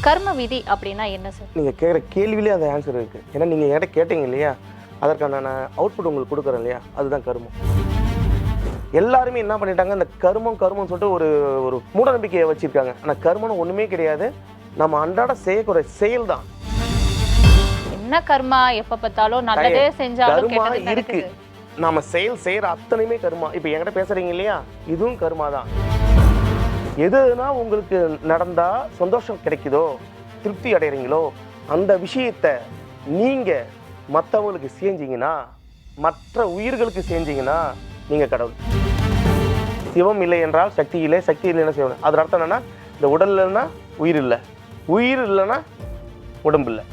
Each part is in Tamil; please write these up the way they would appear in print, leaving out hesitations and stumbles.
கர்ம விதி அப்படின்னா என்ன சார்? நீங்கள் கேட்குற கேள்வியிலே அந்த ஆன்சர் இருக்குது. ஏன்னா நீங்கள் என்கிட்ட கேட்டீங்க இல்லையா, அதற்கான நான் அவுட்புட் உங்களுக்கு கொடுக்குறேன் இல்லையா, அதுதான் கர்மம். எல்லாருமே என்ன பண்ணிட்டாங்க, இந்த கர்மம்னு சொல்லிட்டு ஒரு ஒரு மூட நம்பிக்கையை வச்சுருக்காங்க. ஆனால் கர்மம்னு ஒன்றுமே கிடையாது. நம்ம அன்றாட செய்யக்கூடிய செயல் தான். என்ன கர்மா? எப்போ பார்த்தாலும் நல்லதே செஞ்சாலும் கர்மா கெட்டது இருக்கு. நடக்குது. நம்ம செய்கிற அத்தனையுமே கர்மா. இப்போ என்கிட்ட பேசுகிறீங்க இல்லையா, இதுவும் கர்மா தான். எதுனா உங்களுக்கு நடந்தா சந்தோஷம் கிடைக்குதோ, திருப்தி அடைகிறீங்களோ, அந்த விஷயத்த நீங்கள் மற்றவங்களுக்கு செஞ்சீங்கன்னா, மற்ற உயிர்களுக்கு செஞ்சீங்கன்னா நீங்கள் கடவுள். சிவம் இல்லை என்றால் சக்தி இல்லை, சக்தி இல்லைன்னா சிவம். அதன் அர்த்தம் என்னன்னா, இந்த உடல் இல்லைன்னா உயிர் இல்லை, உயிர் இல்லைன்னா உடம்பு இல்லை.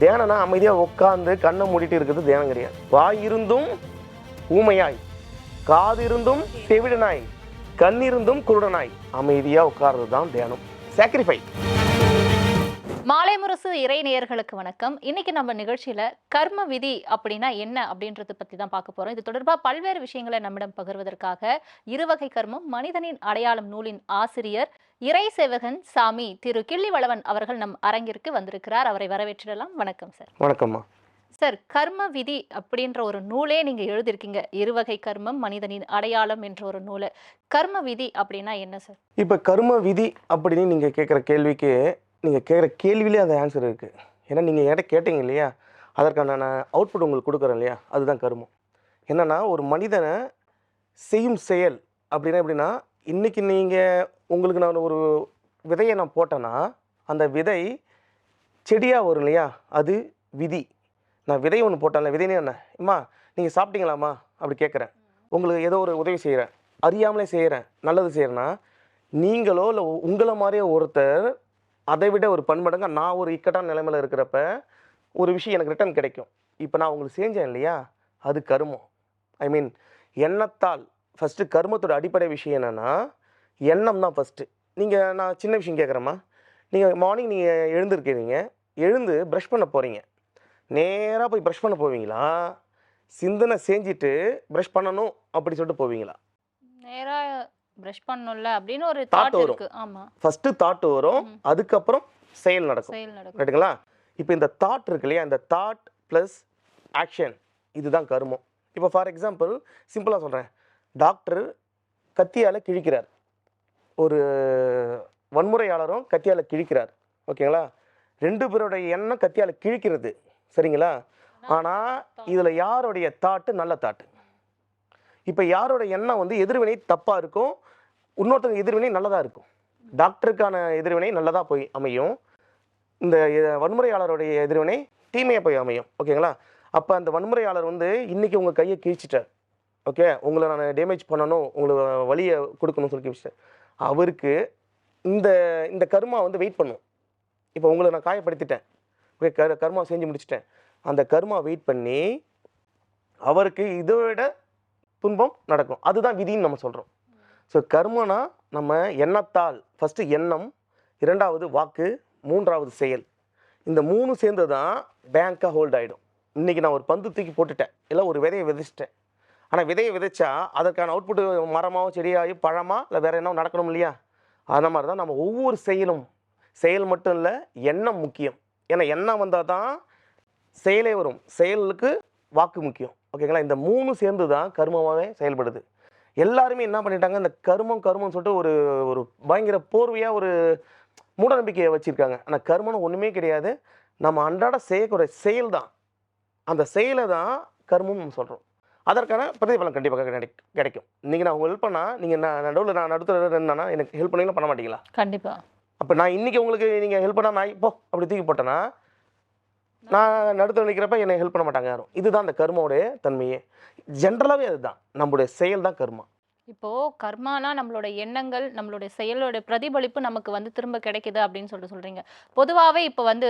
தியானம்னா அமைதியாக உட்காந்து கண்ணை மூடிட்டு இருக்கிறது தியானம் கிடையாது. வாய் இருந்தும் ஊமையாய், காது இருந்தும் செவிடனாய், கண் இருந்தும் குருடனாய் அமைதியாக உட்கார்றது தான் தியானம். சாக்ரிஃபை. மாலை முரசு இறை நேயர்களுக்கு வணக்கம். இன்னைக்கு நம்ம நிகழ்ச்சியில கர்ம விதி அப்படின்னா என்ன அப்படின்றத பத்தி தான் பார்க்க போறோம். இது தொடர்பா பல்வேறு விஷயங்களை நம்மிடம் பகிர்வதற்காக இருவகை கர்மம் மனிதனின் அடையாளம் நூலின் ஆசிரியர் இறை சேவகன் சாமி திரு கிள்ளிவளவன் அவர்கள் நம் அரங்கிற்கு வந்திருக்கிறார். அவரை வரவேற்றிடலாம். வணக்கம் சார். வணக்கம்மா. சார், கர்ம விதி அப்படின்ற ஒரு நூலே நீங்க எழுதியிருக்கீங்க. இருவகை கர்மம் மனிதனின் அடையாளம் என்ற ஒரு நூலை. கர்ம விதி அப்படின்னா என்ன சார்? இப்போ கர்ம விதி அப்படின்னு நீங்கள் கேட்குற கேள்விக்கு நீங்கள் கேட்குற கேள்வியிலே அந்த ஆன்சர் இருக்குது. ஏன்னா நீங்கள் என்கிட்ட கேட்டீங்க இல்லையா, அதற்கான நான் அவுட்புட் உங்களுக்கு கொடுக்குறேன் இல்லையா, அதுதான் கர்மம். என்னென்னா, ஒரு மனிதனை செய்யும் செயல் அப்படின்னா எப்படின்னா, இன்றைக்கி நீங்கள் உங்களுக்கு நான் ஒரு விதையை நான் போட்டேன்னா, அந்த விதை செடியாக வரும் இல்லையா, அது விதி. நான் விதை ஒன்று போட்டேன்ல, விதைனே என்ன அம்மா நீங்கள் சாப்பிட்டீங்களாம்மா அப்படி கேட்குறேன். உங்களுக்கு ஏதோ ஒரு உதவி செய்கிறேன், அறியாமலே செய்கிறேன், நல்லது செய்கிறேன்னா, நீங்களோ இல்லை உங்களை மாதிரியே ஒருத்தர் அதை விட ஒரு பன்மடங்கு நான் ஒரு இக்கட்டான நிலைமையில் இருக்கிறப்ப ஒரு விஷயம் எனக்கு ரிட்டர்ன் கிடைக்கும். இப்போ நான் உங்களுக்கு செஞ்சேன் இல்லையா, அது கர்மம். ஐ மீன் எண்ணத்தால். ஃபஸ்ட்டு கர்மத்தோட அடிப்படை விஷயம் என்னென்னா எண்ணம் தான் ஃபஸ்ட்டு. நான் சின்ன விஷயம் கேட்குறேம்மா. நீங்கள் மார்னிங் நீங்கள் எழுந்திருக்கிறீங்க, எழுந்து ப்ரஷ் பண்ண போகிறீங்க. நேராக போய் ப்ரஷ் பண்ண போவீங்களா, சிந்தனை செஞ்சுட்டு ப்ரஷ் பண்ணணும் அப்படி சொல்லிட்டு போவீங்களா? நேராக பிரஷ் பண்ணணும்ல அப்படின்னு ஒரு தாட் தாட் வரும். இருக்கு. ஆமா, ஃபஸ்ட்டு தாட் வரும், அதுக்கப்புறம் செயல் நடக்கும். செயல் நடக்கும். ரைட்டுங்களா? இப்போ இந்த தாட் இருக்கு இல்லையா, இந்த தாட் ப்ளஸ் ஆக்ஷன், இதுதான் கர்மம். இப்போ ஃபார் எக்ஸாம்பிள் சிம்பிளாக சொல்கிறேன். டாக்டர் கத்தியால் கிழிக்கிறார், ஒரு வன்முறையாளரும் கத்தியால் கிழிக்கிறார். ஓகேங்களா? ரெண்டு பேருடைய எண்ணம் கத்தியால் கிழிக்கிறது, சரிங்களா? ஆனால் இதில் யாருடைய தாட்டு நல்ல தாட்டு? இப்போ யாரோட எண்ணம் வந்து எதிர்வினை தப்பாக இருக்கும், இன்னொருத்தங்க எதிர்வினை நல்லதாக இருக்கும். டாக்டருக்கான எதிர்வினை நல்லதாக போய் அமையும், இந்த வன்முறையாளருடைய எதிர்வினை தீமையாக போய் அமையும். ஓகேங்களா? அப்போ அந்த வன்முறையாளர் வந்து இன்றைக்கி உங்கள் கையை கிழிச்சிட்டார், ஓகே, உங்களை நான் டேமேஜ் பண்ணணும், உங்களுக்கு வலியை கொடுக்கணும்னு சொல்லி கிழிச்சிட்டேன். அவருக்கு இந்த இந்த கர்மா வந்து வெயிட் பண்ணும். இப்போ உங்களை நான் காயப்படுத்திட்டேன், ஓகே, கர்மா செஞ்சு முடிச்சிட்டேன். அந்த கர்மா வெயிட் பண்ணி அவருக்கு இதை விட துன்பம் நடக்கும். அதுதான் விதின்னு நம்ம சொல்கிறோம். ஸோ கர்மனா நம்ம எண்ணத்தால், ஃபஸ்ட்டு எண்ணம், இரண்டாவது வாக்கு, மூன்றாவது செயல். இந்த மூணு சேர்ந்து தான் பேங்காக ஹோல்ட் ஆகிடும். இன்றைக்கி நான் ஒரு பந்து தூக்கி போட்டுட்டேன், இல்லை ஒரு விதையை விதைச்சிட்டேன். ஆனால் விதையை விதைச்சா அதற்கான அவுட்புட்டு மரமாகவும் செடியாகி பழமாக இல்லை வேறு என்ன நடக்கணும் இல்லையா? அந்த மாதிரி தான் நம்ம ஒவ்வொரு செயலும். செயல் மட்டும் இல்லை, எண்ணம் முக்கியம். ஏன்னா எண்ணம் வந்தால் தான் செயலே வரும், செயலுக்கு வாக்கு முக்கியம். ஓகேங்களா? இந்த மூணு சேர்ந்து தான் கர்மமாகவே செயல்படுது. எல்லாருமே என்ன பண்ணிட்டாங்க, இந்த கர்மம்னு சொல்லிட்டு ஒரு ஒரு பயங்கர போர்வையாக ஒரு மூட நம்பிக்கையை வச்சுருக்காங்க. ஆனால் கர்மம்னு ஒன்றுமே கிடையாது. நம்ம அன்றாட செய்யக்கூடிய செயல் தான். அந்த செயலை தான் கர்மம்னு சொல்கிறோம். அதற்கான பிரதிபலன் கண்டிப்பாக கிடைக்கும். நீங்கள் நான் உங்களுக்கு ஹெல்ப் பண்ணால், நீங்கள் நான் நடுத்தர இருந்தானா எனக்கு ஹெல்ப் பண்ணீங்களா, பண்ண மாட்டீங்களா? கண்டிப்பாக. அப்போ நான் இன்றைக்கி உங்களுக்கு நீங்கள் ஹெல்ப் பண்ணால் நான் இப்போ அப்படி தூக்கி போட்டேன்னா, நான் நடுத்தர நிற்கிறப்ப என்னை ஹெல்ப் பண்ண மாட்டாங்க யாரும். இதுதான் அந்த கர்மாவுடைய தன்மையே. ஜென்ரலாகவே அதுதான், நம்மளுடைய செயல் தான் கர்மா. இப்போ கர்மானா நம்மளோட எண்ணங்கள், நம்மளுடைய செயலோட பிரதிபலிப்பு நமக்கு வந்து திரும்ப கிடைக்குது அப்படின்னு சொல்றீங்க. பொதுவாகவே இப்போ வந்து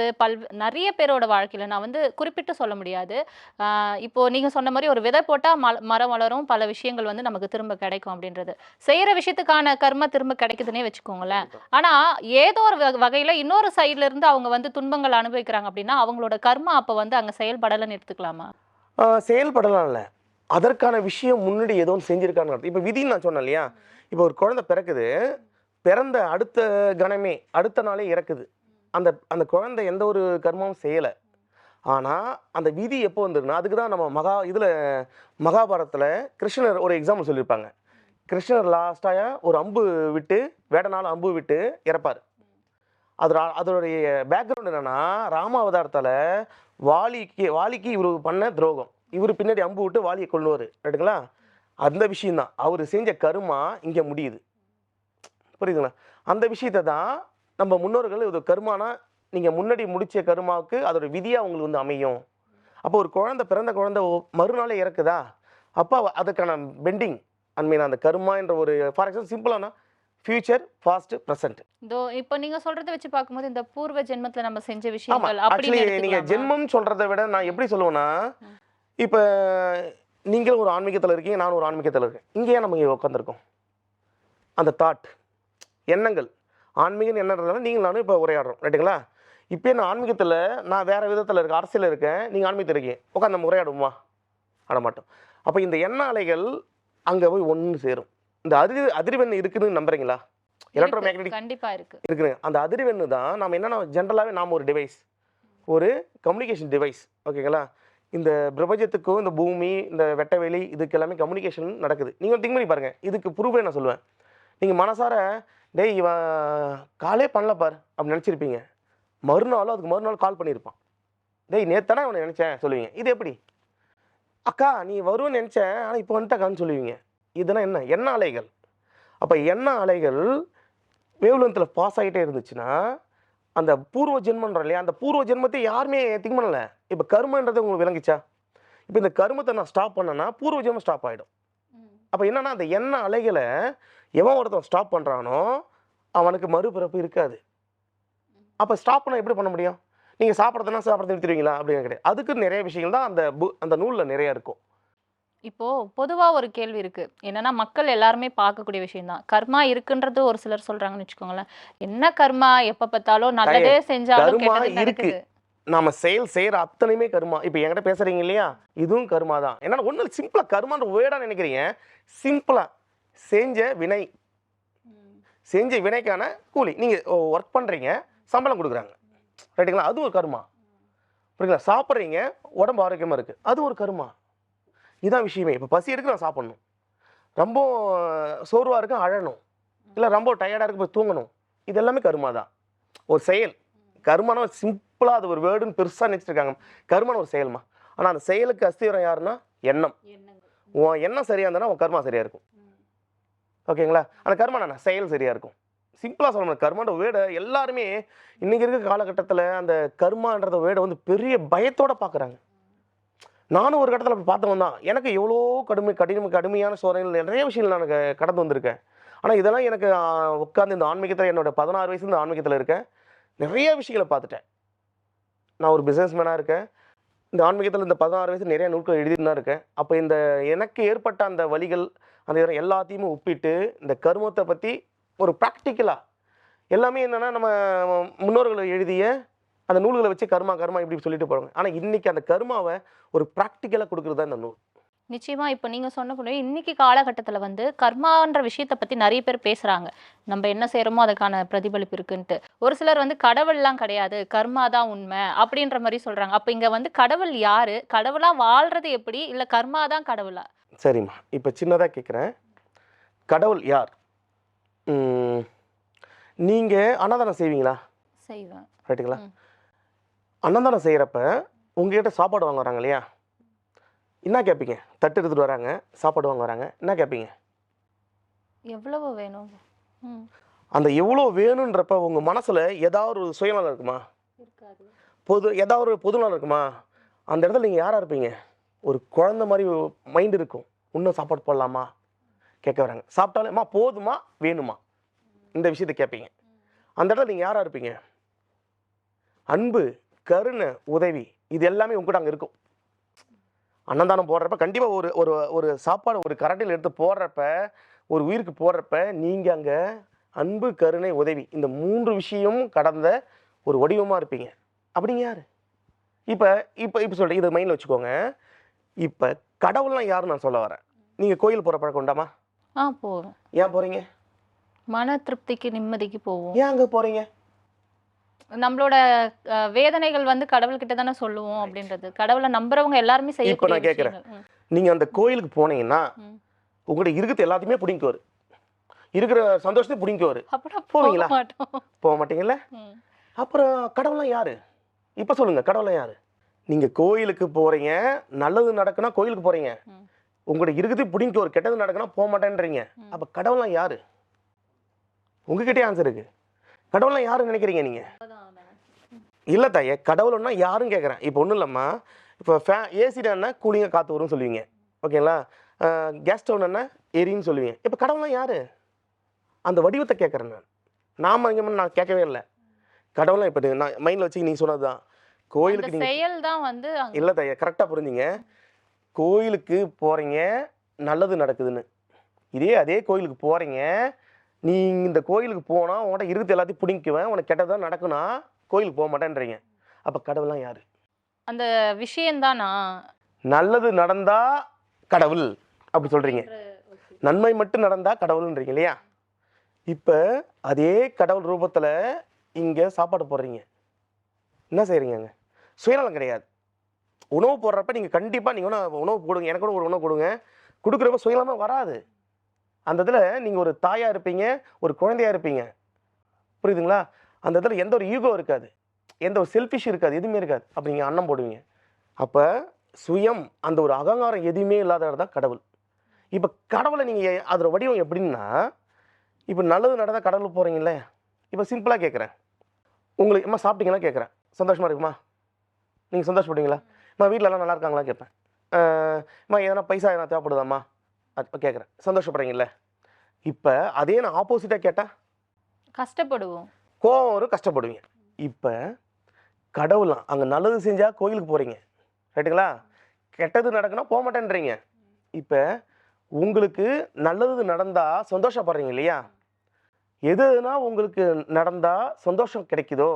நிறைய பேரோட வாழ்க்கையில நான் வந்து குறிப்பிட்டு சொல்ல முடியாது. இப்போ நீங்க சொன்ன மாதிரி ஒரு விதை போட்டா மரம் வளரும், பல விஷயங்கள் வந்து நமக்கு திரும்ப கிடைக்கும் அப்படின்றது. செய்யற விஷயத்துக்கான கர்மா திரும்ப கிடைக்குதுன்னே வச்சுக்கோங்களேன். ஆனா ஏதோ ஒரு வகையில இன்னொரு சைட்ல இருந்து அவங்க வந்து துன்பங்கள் அனுபவிக்கிறாங்க அப்படின்னா அவங்களோட கர்மா அப்போ வந்து அங்க செயல்படலன்னு எடுத்துக்கலாமா? செயல்படலாம் இல்லை, அதற்கான விஷயம் முன்னாடி ஏதோ ஒன்று செஞ்சுருக்கான்னு. இப்போ விதின்னு நான் சொன்னேன் இல்லையா, இப்போ ஒரு குழந்தை பிறக்குது, பிறந்த அடுத்த கணமே அடுத்த நாளே இறக்குது. அந்த அந்த குழந்தை எந்த ஒரு கர்மமும் செய்யலை. ஆனால் அந்த விதி எப்போ வந்துருன்னா, அதுக்கு தான் நம்ம மகாபாரதத்தில் கிருஷ்ணர் ஒரு எக்ஸாம்பிள் சொல்லியிருப்பாங்க. கிருஷ்ணர் லாஸ்ட்டாக ஒரு அம்பு விட்டு வேடனால் அம்பு விட்டு இறப்பார். அதோடைய பேக்ரவுண்ட் என்னன்னா, ராமாவதாரத்தில் வாலிக்கு இவர் பண்ண துரோகம், இவர் பின்னாடி அம்பு விட்டு வாலியை கொள்ளுவார். ரைட்டுங்களா? அந்த விஷயம்தான் அவர் செஞ்ச கருமா இங்கே முடியுது. புரியுதுங்களா? அந்த விஷயத்தை தான் நம்ம முன்னோர்கள் இது கருமானா நீங்கள் முன்னாடி முடித்த கருமாவுக்கு அதோட விதியாக உங்களுக்கு வந்து அமையும். அப்போ ஒரு பிறந்த குழந்தை மறுநாளே இறக்குதா, அப்போ அதுக்கான பெண்டிங் மீன் அந்த கருமா என்ற ஒரு ஃபார் எக்ஸாம்பிள் சிம்பிளானா ஃபியூச்சர், பாஸ்ட், ப்ரெசென்ட். இப்போ நீங்க சொல்றத வச்சு பார்க்கும்போது இந்த பூர்வ ஜென்மத்துல நம்ம செஞ்ச ஆமாம். விஷயங்கள் அப்படின்னு ஆக்சுவலி நீங்கள் எடுத்துக்கலாமா? ஜென்மம் சொல்கிறத விட நான் எப்படி சொல்லுவேன்னா, இப்போ நீங்களும் ஒரு ஆன்மீகத்தில் இருக்கீங்க, நானும் ஒரு ஆன்மீகத்தில் இருக்கேன். இங்கேயே நம்ம இங்கே உட்காந்துருக்கோம். அந்த தாட் எண்ணங்கள் ஆன்மீகம் என்னன்றதுனால நீங்கள் நானும் இப்போ உரையாடுறோம். ரைட்டுங்களா? இப்போ நான் ஆன்மீகத்தில் நான் வேறு விதத்தில் இருக்கேன், அரசியல் இருக்கேன், நீங்கள் ஆன்மீகத்தில் இருக்கீங்க, உட்காந்து நம்ம உரையாடுவோமா? ஆடமாட்டோம். அப்போ இந்த எண்ண அலைகள் அங்கே போய் ஒன்று சேரும். இந்த அதிர்வெண் இருக்குதுன்னு நம்புறீங்களா? எலக்ட்ரோ மேக்னெட்டிக் கண்டிப்பா இருக்கு. இருக்குங்க. அந்த அதிர்வெண்ணு தான் நம்ம என்னென்னா ஜென்ரலாகவே நாம் ஒரு டிவைஸ், ஒரு கம்யூனிகேஷன் டிவைஸ். ஓகேங்களா? இந்த பிரபஞ்சத்துக்கும் இந்த பூமி இந்த வெட்டவெளி இதுக்கு எல்லாமே கம்யூனிகேஷன் நடக்குது. நீங்கள் திங்க் பண்ணி பாருங்கள். இதுக்கு ப்ரூஃபே நான் சொல்லுவேன். நீங்கள் மனசார டேய் இவன் காலே பண்ணல பார் அப்படி நினச்சிருப்பீங்க. அதுக்கு மறுநாள் கால் பண்ணியிருப்பான். டேய் நேத்தானே அவனை நினச்சேன் சொல்லுவீங்க. இது எப்படி? அக்கா நீ வருவேன்னு நினச்சேன், ஆனால் இப்போ வந்துட்டாக்கான்னு சொல்லுவீங்க. இதெல்லாம் எண்ண அலைகள். அப்போ எண்ண அலைகள் வேவ்லென்த்தில் பாஸ் ஆகிட்டே இருந்துச்சுன்னா அந்த பூர்வ ஜென்மன்ற இல்லையா, அந்த பூர்வ ஜென்மத்தை யாருமே திங்க் பண்ணலை. இப்போ கர்மன்றது உங்களுக்கு விளங்கிச்சா? இப்போ இந்த கர்மத்தை நான் ஸ்டாப் பண்ணேன்னா பூர்வ ஜென்மம் ஸ்டாப் ஆகிடும். அப்போ என்னன்னா அந்த எண்ண அலைகளை எவன் ஒருத்தன் ஸ்டாப் பண்ணுறானோ அவனுக்கு மறுபிறப்பு இருக்காது. அப்போ ஸ்டாப் பண்ண எப்படி பண்ண முடியும்? நீங்கள் சாப்பிட்றது நிறுத்திடுவீங்களா? அப்படின்னு கிடையாது. அதுக்கு நிறைய விஷயங்கள் தான் அந்த நூலில் நிறைய இருக்கும். இப்போ பொதுவா ஒரு கேள்வி இருக்கு. என்னன்னா மக்கள் எல்லாருமே பார்க்கக்கூடிய விஷயம் தான். கர்மா இருக்குன்றது ஒரு சிலர் சொல்றாங்கன்னு வச்சுக்கோங்களேன். என்ன கர்மா எப்ப பார்த்தாலும் நல்லதே செஞ்சாலும் கர்மா கெட்டது இருக்கு. நடக்குது. நாம செய்யற அத்தனையுமே கர்மா. இப்போ என்கிட்ட பேசுறீங்க இல்லையா, இதுவும் கர்மா தான். ஏன்னா ஒன்றும் சிம்பிளா கர்மான்ற வேர்டா நினைக்கிறீங்க. சிம்பிளா செஞ்ச வினைக்கான கூலி. நீங்க ஒர்க் பண்றீங்க, சம்பளம் கொடுக்குறாங்க. ரைட்டுங்களா? அது ஒரு கர்மா. புரியுங்களா? சாப்பிட்றீங்க, உடம்பு ஆரோக்கியமா இருக்கு, அது ஒரு கர்மா. இதான் விஷயமே. இப்போ பசி எடுக்கு நான் சாப்பிடணும், ரொம்ப சோர்வா இருக்கு அழணும், இல்லை ரொம்ப டயர்டா இருக்கு போய் தூங்கணும், இது எல்லாமே கர்மா தான். ஒரு செயல். கர்மான சிம்பிளா அது ஒரு வேர்டுன்னு பெருசா நினைச்சிருக்காங்க. கர்மான ஒரு செயல்மா. ஆனா அந்த செயலுக்கு அஸ்திவாரம் யாருன்னா எண்ணம். உன் எண்ணம் சரியா இருந்தா உன் கர்மா சரியா இருக்கும். ஓகேங்களா? அந்த கர்மா என்ன செயல் சரியா இருக்கும். சிம்பிளா சொல்லணும். கர்மான்ற வேர்டை எல்லாருமே இன்னைக்கு இருக்க காலகட்டத்தில் அந்த கர்மான்றத வேர்டை வந்து பெரிய பயத்தோட பார்க்குறாங்க. நானும் ஒரு கட்டத்தில் பார்த்தவன் தான். எனக்கு எவ்வளோ கடுமையான சோதனைகள் நிறைய விஷயங்கள் நான் கடந்து வந்திருக்கேன். ஆனால் இதெல்லாம் எனக்கு உட்காந்து இந்த ஆன்மீகத்தில் என்னோட 16 வயசுல இந்த ஆன்மீகத்தில் இருக்கேன். நிறைய விஷயங்களை பார்த்துட்டேன். நான் ஒரு பிஸ்னஸ் மேனாக இருக்கேன். இந்த ஆன்மீகத்தில் இந்த 16 வயசு நிறைய நூல்கள் எழுதிட்டு தான் இருக்கேன். அப்போ இந்த எனக்கு ஏற்பட்ட அந்த வழிகள் அந்த எல்லாத்தையுமே ஒப்பிட்டு இந்த கர்மத்தை பற்றி ஒரு ப்ராக்டிக்கலாக எல்லாமே என்னென்னா நம்ம முன்னோர்கள் எழுதிய அந்த நூல்களை வச்சு கர்மா இப்படி சொல்லிட்டு போகிறாங்க. ஆனால் இன்றைக்கி அந்த கர்மாவை ஒரு ப்ராக்டிக்கலாக கொடுக்குறது தான் இந்த நூல். நிச்சயமா இப்போ நீங்க சொன்னபடி இன்னைக்கு காலகட்டத்துல வந்து கர்மான்ற விஷயத்தை பத்தி நிறைய பேர் பேசுறாங்க. நம்ம என்ன செய்யறோமோ அதுக்கான பிரதிபலிப்பு இருக்குன்ட்டு. ஒரு சிலர் வந்து கடவுள்லாம் கிடையாது, கர்மா தான் உண்மை அப்படின்ற மாதிரி சொல்றாங்க. அப்ப இங்க வந்து கடவுள் யாரு? கடவுளா வாழ்றது எப்படி? இல்ல கர்மா தான் கடவுளா? சரிம்மா, இப்போ சின்னதாக கேட்குறேன். கடவுள் யார்? நீங்கள் அன்னதானம் செய்வீங்களா? செய்வேன். ரைட்டுங்களா? அன்னதானம் செய்கிறப்ப உங்ககிட்ட சாப்பாடு வாங்க வராங்க இல்லையா, என்ன கேட்பீங்க? தட்டு எடுத்துகிட்டு வராங்க, சாப்பாடு வாங்க வராங்க, என்ன கேட்பீங்க? எவ்வளவு வேணும்? அந்த எவ்வளோ வேணுன்றப்ப உங்கள் மனசில் ஏதாவது ஒரு சுயநலம் இருக்குமா? ஏதாவது ஒரு பொதுநலம் இருக்குமா? அந்த இடத்துல நீங்கள் யாராக இருப்பீங்க? ஒரு குழந்தை மாதிரி மைண்ட் இருக்கும். இன்னும் சாப்பாடு போடலாமா கேட்க வராங்க. சாப்பிட்டாலே போதுமா வேணுமா இந்த விஷயத்தை கேட்பீங்க. அந்த இடத்துல நீங்கள் யாராக இருப்பீங்க? அன்பு, கருணை, உதவி இது எல்லாமே உங்ககிட்ட அங்கே இருக்கும். அன்னதானம் போடுறப்ப கண்டிப்பாக ஒரு சாப்பாடு ஒரு கரண்டில் எடுத்து போடுறப்ப ஒரு உயிருக்கு போடுறப்ப நீங்கள் அங்கே அன்பு, கருணை, உதவி இந்த 3 விஷயம் கடந்த ஒரு வடிவமாக இருப்பீங்க. அப்படிங்க யார்? இப்போ சொல்கிறேன், இதை மைண்டில் வச்சுக்கோங்க. இப்போ கடவுள்லாம் யாருன்னு நான் சொல்ல வரேன். நீங்கள் கோயில் போகிற பழக்கம் உண்டாமா? போவேன். ஏன் போகிறீங்க? மன திருப்திக்கு நிம்மதிக்கு போவோம். ஏன் அங்க போறீங்க? நம்மளோட வேதனைகள் வந்து கடவுள்கிட்ட தானே சொல்லுவோம் அப்படின்றது. கடவுளை நம்புறவங்க எல்லாருமே இப்ப செய்யக்கூடிய நான் கேட்கிறேன், விஷயங்கள். நீங்க அந்த கோயிலுக்கு போனீங்கன்னா ம். உங்கள்ட்ட இருக்கிறது எல்லாத்தையுமே பிடிக்குவாரு, இருக்கிற சந்தோஷத்தை பிடிக்குவாரு. அப்படின்னா போக போவீங்களா? மாட்டோம். போக மாட்டீங்கல்ல? ம். அப்புறம் கடவுள்லாம் யாரு? இப்ப சொல்லுங்க, கடவுள்லாம் யாரு? நீங்க கோயிலுக்கு போறீங்க, நல்லது நடக்குன்னா கோயிலுக்கு போறீங்க. ம். உங்கள்ட்ட இருக்கிறது பிடிக்கும், ஒரு கெட்டது நடக்குன்னா போக மாட்டேன்றீங்க. ம். அப்ப கடவுள்லாம் யாரு? உங்ககிட்டயே ஆன்சர் இருக்கு. கடவுள்லாம் யாருன்னு நினைக்கிறீங்க நீங்க? இல்ல தாயே, கடவுள்னா யாருன்னு கேட்குறேன். இப்போ ஒன்றும் இல்லம்மா, இப்போ ஏசிடான்னா கூலிங்காக காற்று வரும்னு சொல்லுவீங்க, ஓகேங்களா? கேஸ் ஸ்டவ்னா எரின்னு சொல்லுவீங்க. இப்போ கடவுள்லாம் யாரு? அந்த வடிவத்தை கேட்குறேன் நான் கேட்கவே இல்லை. கடவுள்லாம் இப்போ நான் மைண்டில் வச்சு நீ சொன்னது தான். அந்த கோயிலுக்கு நீங்கள் செயல் தான் வந்து இல்லை தாயே, கரெக்டாக புரிஞ்சுங்க. கோயிலுக்கு போகிறீங்க, நல்லது நடக்குதுன்னு. அதே கோயிலுக்கு போகிறீங்க, நீ இந்த கோயிலுக்கு போனால் உன்கிட்ட இருக்கிறது எல்லாத்தையும் பிடிக்குவேன், உனக்கு கெட்டதான் நடக்குன்னா கோயிலுக்கு போக மாட்டேன்றீங்க. அப்போ கடவுள்லாம் யாரு? அந்த விஷயம்தானா? நல்லது நடந்தா கடவுள் அப்படி சொல்றீங்க, நன்மை மட்டும் நடந்தா கடவுள்ன்றீங்க இல்லையா? இப்போ அதே கடவுள் ரூபத்தில் இங்கே சாப்பாடு போடுறீங்க, என்ன செய்கிறீங்க? சுயநலம் கிடையாது. உணவு போடுறப்ப நீங்கள் கண்டிப்பாக நீங்கள் உணவு போடுங்க, எனக்கு கூட ஒரு உணவு கொடுங்க, கொடுக்குறப்ப சுயநலமாக வராது. அந்த இதில் நீங்கள் ஒரு தாயாக இருப்பீங்க, ஒரு குழந்தையாக இருப்பீங்க, புரியுதுங்களா? அந்த இடத்துல எந்த ஒரு ஈகோ இருக்காது, எந்த ஒரு செல்ஃபிஷ் இருக்காது, எதுவுமே இருக்காது. அப்படி நீங்கள் அன்னம் போடுவீங்க. அப்போ சுயம், அந்த ஒரு அகங்காரம் எதுவுமே இல்லாத தான் கடவுள். இப்போ கடவுளை நீங்கள் அதோட வடிவம் எப்படின்னா, இப்போ நல்லது நடந்தால் கடவுள் போகிறீங்களே. இப்போ சிம்பிளாக கேட்குறேன், உங்களுக்கு அம்மா சாப்பிட்டீங்களா கேட்குறேன், சந்தோஷமாக இருக்குமா? நீங்கள் சந்தோஷப்படுவீங்களா? அம்மா வீட்டிலலாம் நல்லா இருக்காங்களா கேட்பேன். அம்மா எதனா பைசா எதனா தேவைப்படுதாம்மா அது கேட்குறேன், சந்தோஷப்படுறீங்களே. இப்போ அதே நான் ஆப்போசிட்டாக கேட்டால் கஷ்டப்படுவோம், கோவம் வரும், கஷ்டப்படுவீங்க. இப்போ கடவுளாம் அங்கே நல்லது செஞ்சால் கோயிலுக்கு போகிறீங்க, ரைட்டுங்களா? கெட்டது நடக்குன்னா போக மாட்டேன்றீங்க. இப்போ உங்களுக்கு நல்லது நடந்தால் சந்தோஷப்படுறீங்க இல்லையா? எதுனா உங்களுக்கு நடந்தால் சந்தோஷம் கிடைக்குதோ,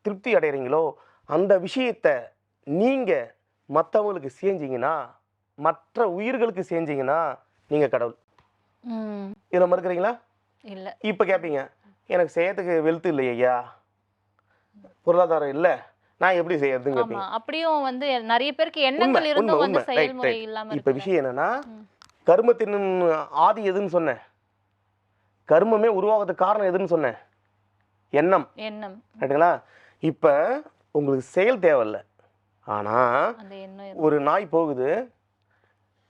திருப்தி அடைகிறீங்களோ, அந்த விஷயத்தை நீங்கள் மற்றவங்களுக்கு செஞ்சீங்கன்னா, மற்ற உயிர்களுக்கு செஞ்சீங்கன்னா நீங்கள் கடவுள். இதில் மறுக்கிறீங்களா? இல்லை. இப்போ கேட்பீங்க, எனக்கு செய்யறதுக்கு வெல்த் இல்லை ஐயா, பொருளாதாரம் இல்லை, நான் எப்படி செய்யறதுன்னு ஆமா, கேட்பீங்க. அப்படியும் வந்து நிறைய பேருக்கு எண்ணங்கள் இருந்தும் வந்து உண்மை, ரைட் செயல்முறை ரைட். இல்லாம இப்போ இருக்குல்ல. விஷயம் என்னன்னா, ம். கர்மத்தின் ஆதி எதுன்னு சொன்னேன், கர்மமே உருவாகிறதுக்கு காரணம் எதுன்னு சொன்னேன், எண்ணம், எண்ணம். ரைட்டுங்களா? இப்போ உங்களுக்கு செயல் தேவையில்லை, ஆனால் அந்த எண்ணம் ஒரு நாய் போகுது,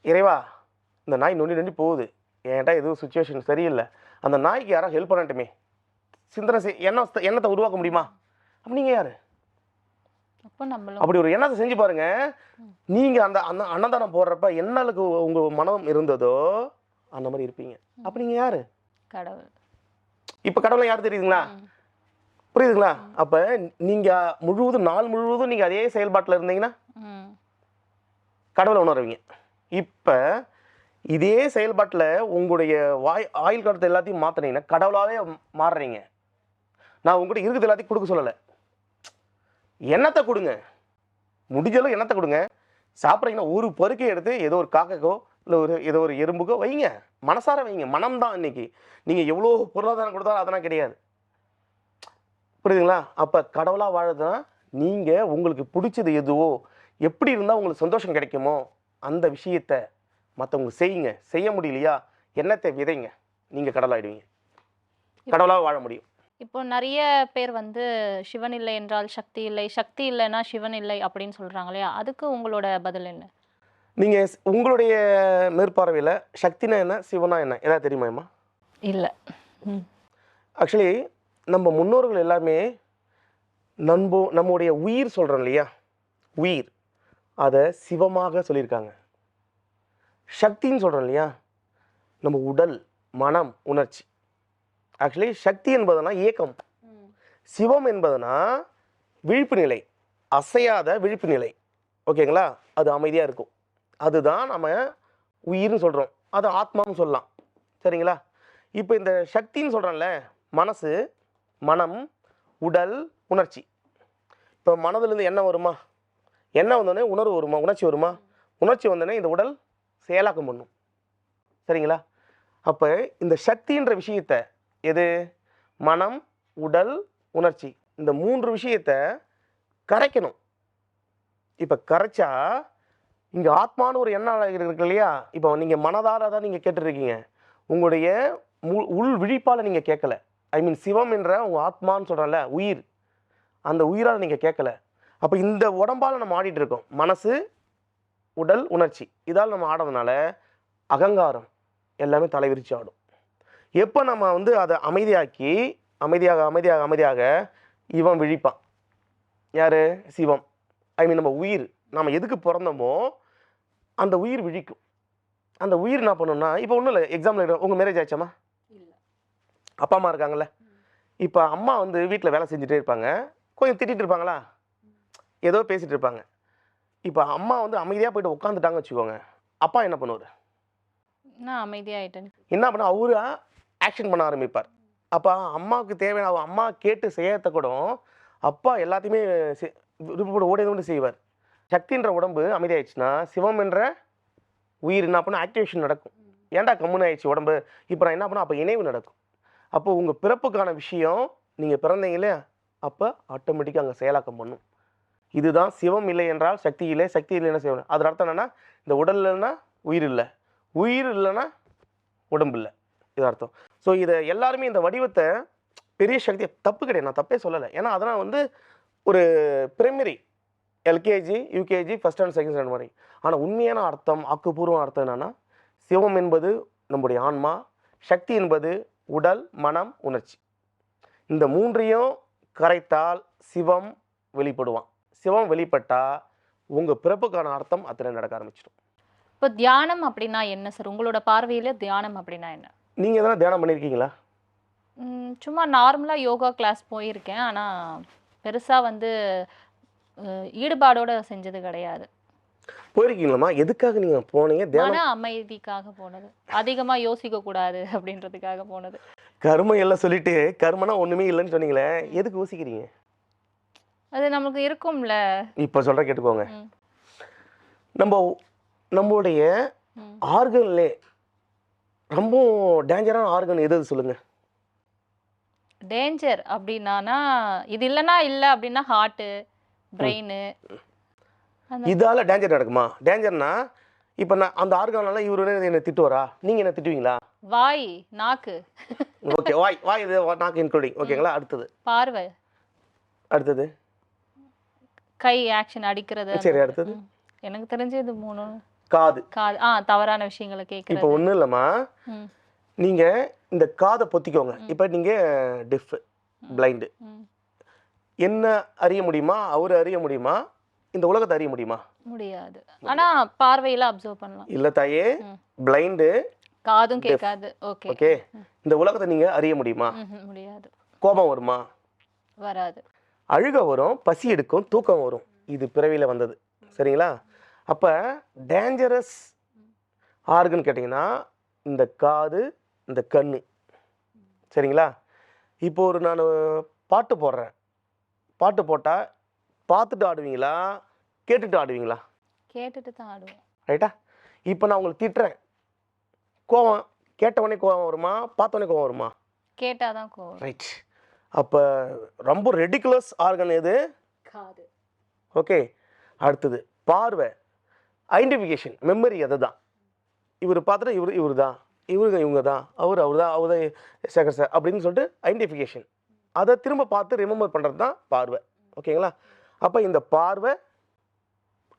இறைவா இந்த நாய் நொண்டி நொண்டி போகுது, என்கிட்ட எதுவும் சுச்சுவேஷன் சரியில்லை, அந்த நாய்க்கு யாராவது ஹெல்ப் பண்ணட்டுமே, சிந்தனை எண்ணத்தை உருவாக்க முடியுமா? அப்போ நீங்கள் யார்? அப்போ நம்மளும் அப்படி ஒரு எண்ணத்தை செஞ்சு பாருங்க. நீங்க அந்த அந்த அன்னதானம் போடுறப்ப என்ன அளவுக்கு உங்க மனம் இருந்ததோ அந்த மாதிரி இருப்பீங்க. அப்ப நீங்க யாரு? கடவுள். இப்ப கடவுளை யாரு தெரியுதுங்களா? புரியுதுங்களா? அப்ப நீங்க முழுவதும் நாள் முழுவதும் நீங்க அதே செயல்பாட்டில் இருந்தீங்கன்னா கடவுளை உணர்வீங்க. இப்ப இதே செயல்பாட்டில் உங்களுடைய ஆயுள் காலத்தை எல்லாத்தையும் மாத்தினீங்கன்னா கடவுளாவே மாறுறீங்க. நான் உங்கள்கிட்ட இருக்கிறது எல்லாத்தையும் கொடுக்க சொல்லலை, எண்ணத்தை கொடுங்க, முடிஞ்சளவு எண்ணத்தை கொடுங்க. சாப்பிட்றீங்கன்னா ஒரு பருக்கை எடுத்து ஏதோ ஒரு காக்கைக்கோ இல்லை ஏதோ ஒரு எறும்புக்கோ வைங்க, மனசார வைங்க. மனம் தான் இன்னைக்கு. நீங்கள் எவ்வளோ பொருளாதாரம் கொடுத்தாலும் அதெல்லாம் கிடையாது, புரியுதுங்களா? அப்போ கடவுளாக வாழறதுனா நீங்கள் உங்களுக்கு பிடிச்சது எதுவோ, எப்படி இருந்தால் உங்களுக்கு சந்தோஷம் கிடைக்குமோ அந்த விஷயத்தை மற்றவங்களுக்கு செய்யுங்க. செய்ய முடியலையா எண்ணத்தை விதைங்க, நீங்கள் கடவுளாகிடுவீங்க, கடவுளாக வாழ முடியும். இப்போ நிறைய பேர் வந்து சிவன் இல்லை என்றால் சக்தி இல்லை, சக்தி இல்லைன்னா சிவன் இல்லை அப்படின்னு சொல்றாங்க இல்லையா? அதுக்கு உங்களோட பதில் என்ன? நீங்கள் உங்களுடைய மேற்பார்வையில் சக்தினா என்ன, சிவனா என்ன, ஏதாவது தெரியுமாம்மா? இல்லை. ஆக்சுவலி நம்ம முன்னோர்கள் எல்லாமே நம்முடைய உயிர் சொல்கிறோம் இல்லையா, உயிர் அதை சிவமாக சொல்லியிருக்காங்க. சக்தின்னு சொல்கிறோம் இல்லையா, நம்ம உடல், மனம், உணர்ச்சி. ஆக்சுவலி சக்தி என்பதுனா இயக்கம், சிவம் என்பதுனா விழிப்பு நிலை, அசையாத விழிப்பு நிலை, ஓகேங்களா? அது அமைதியாக இருக்கும், அதுதான் நம்ம உயிர்னு சொல்கிறோம், அது ஆத்மான்னு சொல்லலாம், சரிங்களா? இப்போ இந்த சக்தின்னு சொல்கிறோம்ல, மனசு, மனம், உடல், உணர்ச்சி. இப்போ மனதிலேருந்து எண்ணம் வருமா, எண்ணம் வந்தோடனே உணர்வு வருமா, உணர்ச்சி வருமா, உணர்ச்சி வந்தோடனே இந்த உடல் செயலாக்கம் பண்ணும், சரிங்களா? அப்போ இந்த சக்தின்ற விஷயத்தை எது? மனம், உடல், உணர்ச்சி. இந்த 3 விஷயத்த கரைக்கணும். இப்ப கரைச்சா, இங்க ஆத்மான்னு ஒரு எண்ணம் இருக்கு இல்லையா? இப்போ நீங்க மனதார தான் நீங்க கேட்டுருக்கீங்க. உங்களுடைய உள் விழிப்பால நீங்க கேட்கல. ஐ மீன் சிவம் என்ற உங்க ஆத்மான்னு சொல்றேன்ல, உயிர். அந்த உயிரால நீங்க கேட்கல. அப்ப இந்த உடம்பால நம்ம ஆடிட்டு இருக்கோம். மனசு, உடல், உணர்ச்சி. இதால நம்ம ஆடுறதுனால அகங்காரம் எல்லாமே தலைவிரிச்சு ஆடும். எப்ப நம்ம வந்து அத அமைதியாக்கி, அமைதியாக இவன் விழிப்பான். யாரு? சிவம். ஐ மீன் நம்ம உயிர். நாம எதுக்கு பொறந்தோமோ, அந்த உயிர் விழிக்கும். அந்த உயிர் என்ன பண்ணும்னா, இப்போ ஒண்ணும் இல்ல. எக்ஸாம்பிள் உங்க மேரேஜ் ஆயிடுச்சாம்மா? இல்ல. அப்பா, அம்மா இருக்காங்கல்ல. இப்ப அம்மா வந்து வீட்ல வேலை செஞ்சுட்டே இருப்பாங்க. கொஞ்சம் திட்டிட்டு இருப்பாங்களா? ஏதோ பேசிட்டு இருப்பாங்க. இப்ப அம்மா வந்து அமைதியா போயிட்டு உட்காந்துட்டாங்கன்னு வச்சுக்கோங்க. அப்பா என்ன பண்ணுவாரு? நான் அமைதியாயிட்டேன். என்ன பண்ண அவரு ஆக்ஷன் பண்ண ஆரம்பிப்பார். அப்ப அம்மாவுக்கு தேவையான அம்மா கேட்டு செய்யறத கூட அப்பா எல்லாத்தையுமே விருப்பப்பட்டு ஓடி ஓடி செய்வார். சக்தின்ற உடம்பு அமைதியாயிடுச்சுன்னா சிவம் என்ற உயிர் என்ன பண்ண ஆக்டிவேஷன் நடக்கும். ஏன்டா கம்முன்னு ஆயிடுச்சு உடம்பு? இப்போ நான் என்ன பண்ண அப்போ இணைவு நடக்கும். அப்போ உங்க பிறப்புக்கான விஷயம் நீங்க பிறந்தீங்களே அப்போ ஆட்டோமேட்டிக்காக அங்கே செயலாக்கம் பண்ணும். இதுதான் சிவம் இல்லை என்றால் சக்தி இல்லை, சக்தி இல்லைன்னா சிவம். அதோட அர்த்தம் என்னன்னா இந்த உடல் இல்லைன்னா உயிர் இல்லை, உயிர் இல்லைன்னா உடம்பு இல்லை. இது அர்த்தம். ஸோ இதை எல்லாருமே இந்த வடிவத்தை பெரிய சக்தி தப்பு கிடையாது, நான் தப்பே சொல்லலை. ஏன்னா அதெல்லாம் வந்து ஒரு primary LKG, UKG, first and second standard வரை. ஆனால் உண்மையான அர்த்தம், ஆக்கப்பூர்வ அர்த்தம் என்னன்னா சிவம் என்பது நம்முடைய ஆன்மா, சக்தி என்பது உடல், மனம், உணர்ச்சி. இந்த 3ஐயும் கரைத்தால் சிவம் வெளிப்படுவான். சிவம் வெளிப்பட்டா உங்க பிறப்புக்கான அர்த்தம் அத்தனை நடக்க ஆரம்பிச்சிடும். இப்போ தியானம் அப்படின்னா என்ன சார்? உங்களோட பார்வையில தியானம் அப்படின்னா என்ன? நீங்க எதனா தியானம் பண்ணியிருக்கீங்களா? சும்மா நார்மலா யோகா கிளாஸ் போயிருக்கேன். ஆனா பெருசா வந்து ஈடுபாடோட செஞ்சது கிடையாது. போயிருக்கீங்களாம்மா? எதுக்காக நீங்க போனீங்க? மன தியானம் அமைதிக்காக போனது. அதிகமா யோசிக்க கூடாது அப்படின்றதுக்காக போனது. கர்மம் எல்லாம் சொல்லிட்டு கர்மனா ஒண்ணுமே இல்லைன்னு சொன்னீங்களே, எதுக்கு யோசிக்கிறீங்க? அது நமக்கு இருக்கும்ல. இப்ப சொல்ற கேட்டுக்கோங்க. ம். நம்மளுடைய ம். ஆர்கன்லே ரொம்ப டேஞ்சரான ஆர்கன் எது சொல்லுங்க? டேஞ்சர் அப்படின்னா இது இல்லைன்னா இல்லை அப்படின்னா ஹார்ட்டு, பிரெயின். இதால டேஞ்சர் நடக்குமா? டேஞ்சர்னா இப்ப நான் அந்த ஆர்கனால இவரு என்ன திட்டுவாரா? நீங்க என்ன திட்டுவீங்களா? வாய், நாக்கு, ஓகே, வாய் வாய் இது நாக்கு இன்க்ளூடிங். ஓகேங்களா? அடுத்தது பார்வை, அடுத்தது கை ஆக்ஷன் அடிக்கிறது. சரி, அடுத்தது எனக்கு தெரிஞ்சு இது 3. காது. காது. தவறான விஷயங்களை இப்போ கேட்கறது. ஒண்ணும் இல்லம்மா, ம். நீங்க இந்த காதை பொத்திக்கோங்க. இப்ப நீங்க டெஃப், பிளைண்டு. ம். என்ன அறிய முடியுமா? அவரு அறிய முடியுமா? இந்த உலகத்தை அறிய முடியுமா? முடியாது. ஆனா பார்வையில அப்சர்வ் பண்ணலாம். இல்ல தாயே, ம். பிளைண்டு, காதும் கேட்காது. ஓகே. ஓகே. இந்த உலகத்தை நீங்க அறிய முடியுமா? முடியாது. கோபம் வருமா? வராது. அழுக வரும், பசி எடுக்கும், தூக்கம் வரும். இது பிறவியில வந்தது. சரிங்களா? அப்ப டேஞ்சரஸ் ஆர்கன் கேட்டிங்கன்னா இந்த காது, இந்த கண்ணு. சரிங்களா? இப்போ ஒரு நான் பாட்டு போடுறேன். பாட்டு போட்டா பார்த்துட்டு ஆடுவீங்களா, கேட்டுட்டு ஆடுவீங்களா? கேட்டுட்டு தான் ஆடுவோம். ரைட்டா? இப்போ நான் உங்களை திட்டுறேன். கோவம் கேட்டவொடனே கோவம் வருமா? பார்த்தவொடனே கோவம் வருமா? கேட்டாதான் கோவம். ரைட். அப்போ ரொம்ப ரெடிகுலஸ் ஆர்கன் எது? காது. ஓகே. அடுத்தது பார்வை, ஐடென்டிஃபிகேஷன், மெமரி. அதை தான் இவர் பார்த்துட்டு இவர் தான், இவங்க தான், அவர் தான், அவர் தான் சேகர் சார் அப்படின்னு சொல்லிட்டு ஐடென்டிஃபிகேஷன். அதை திரும்ப பார்த்து ரிமெம்பர் பண்ணுறது தான் பார்வை. ஓகேங்களா? அப்போ இந்த பார்வை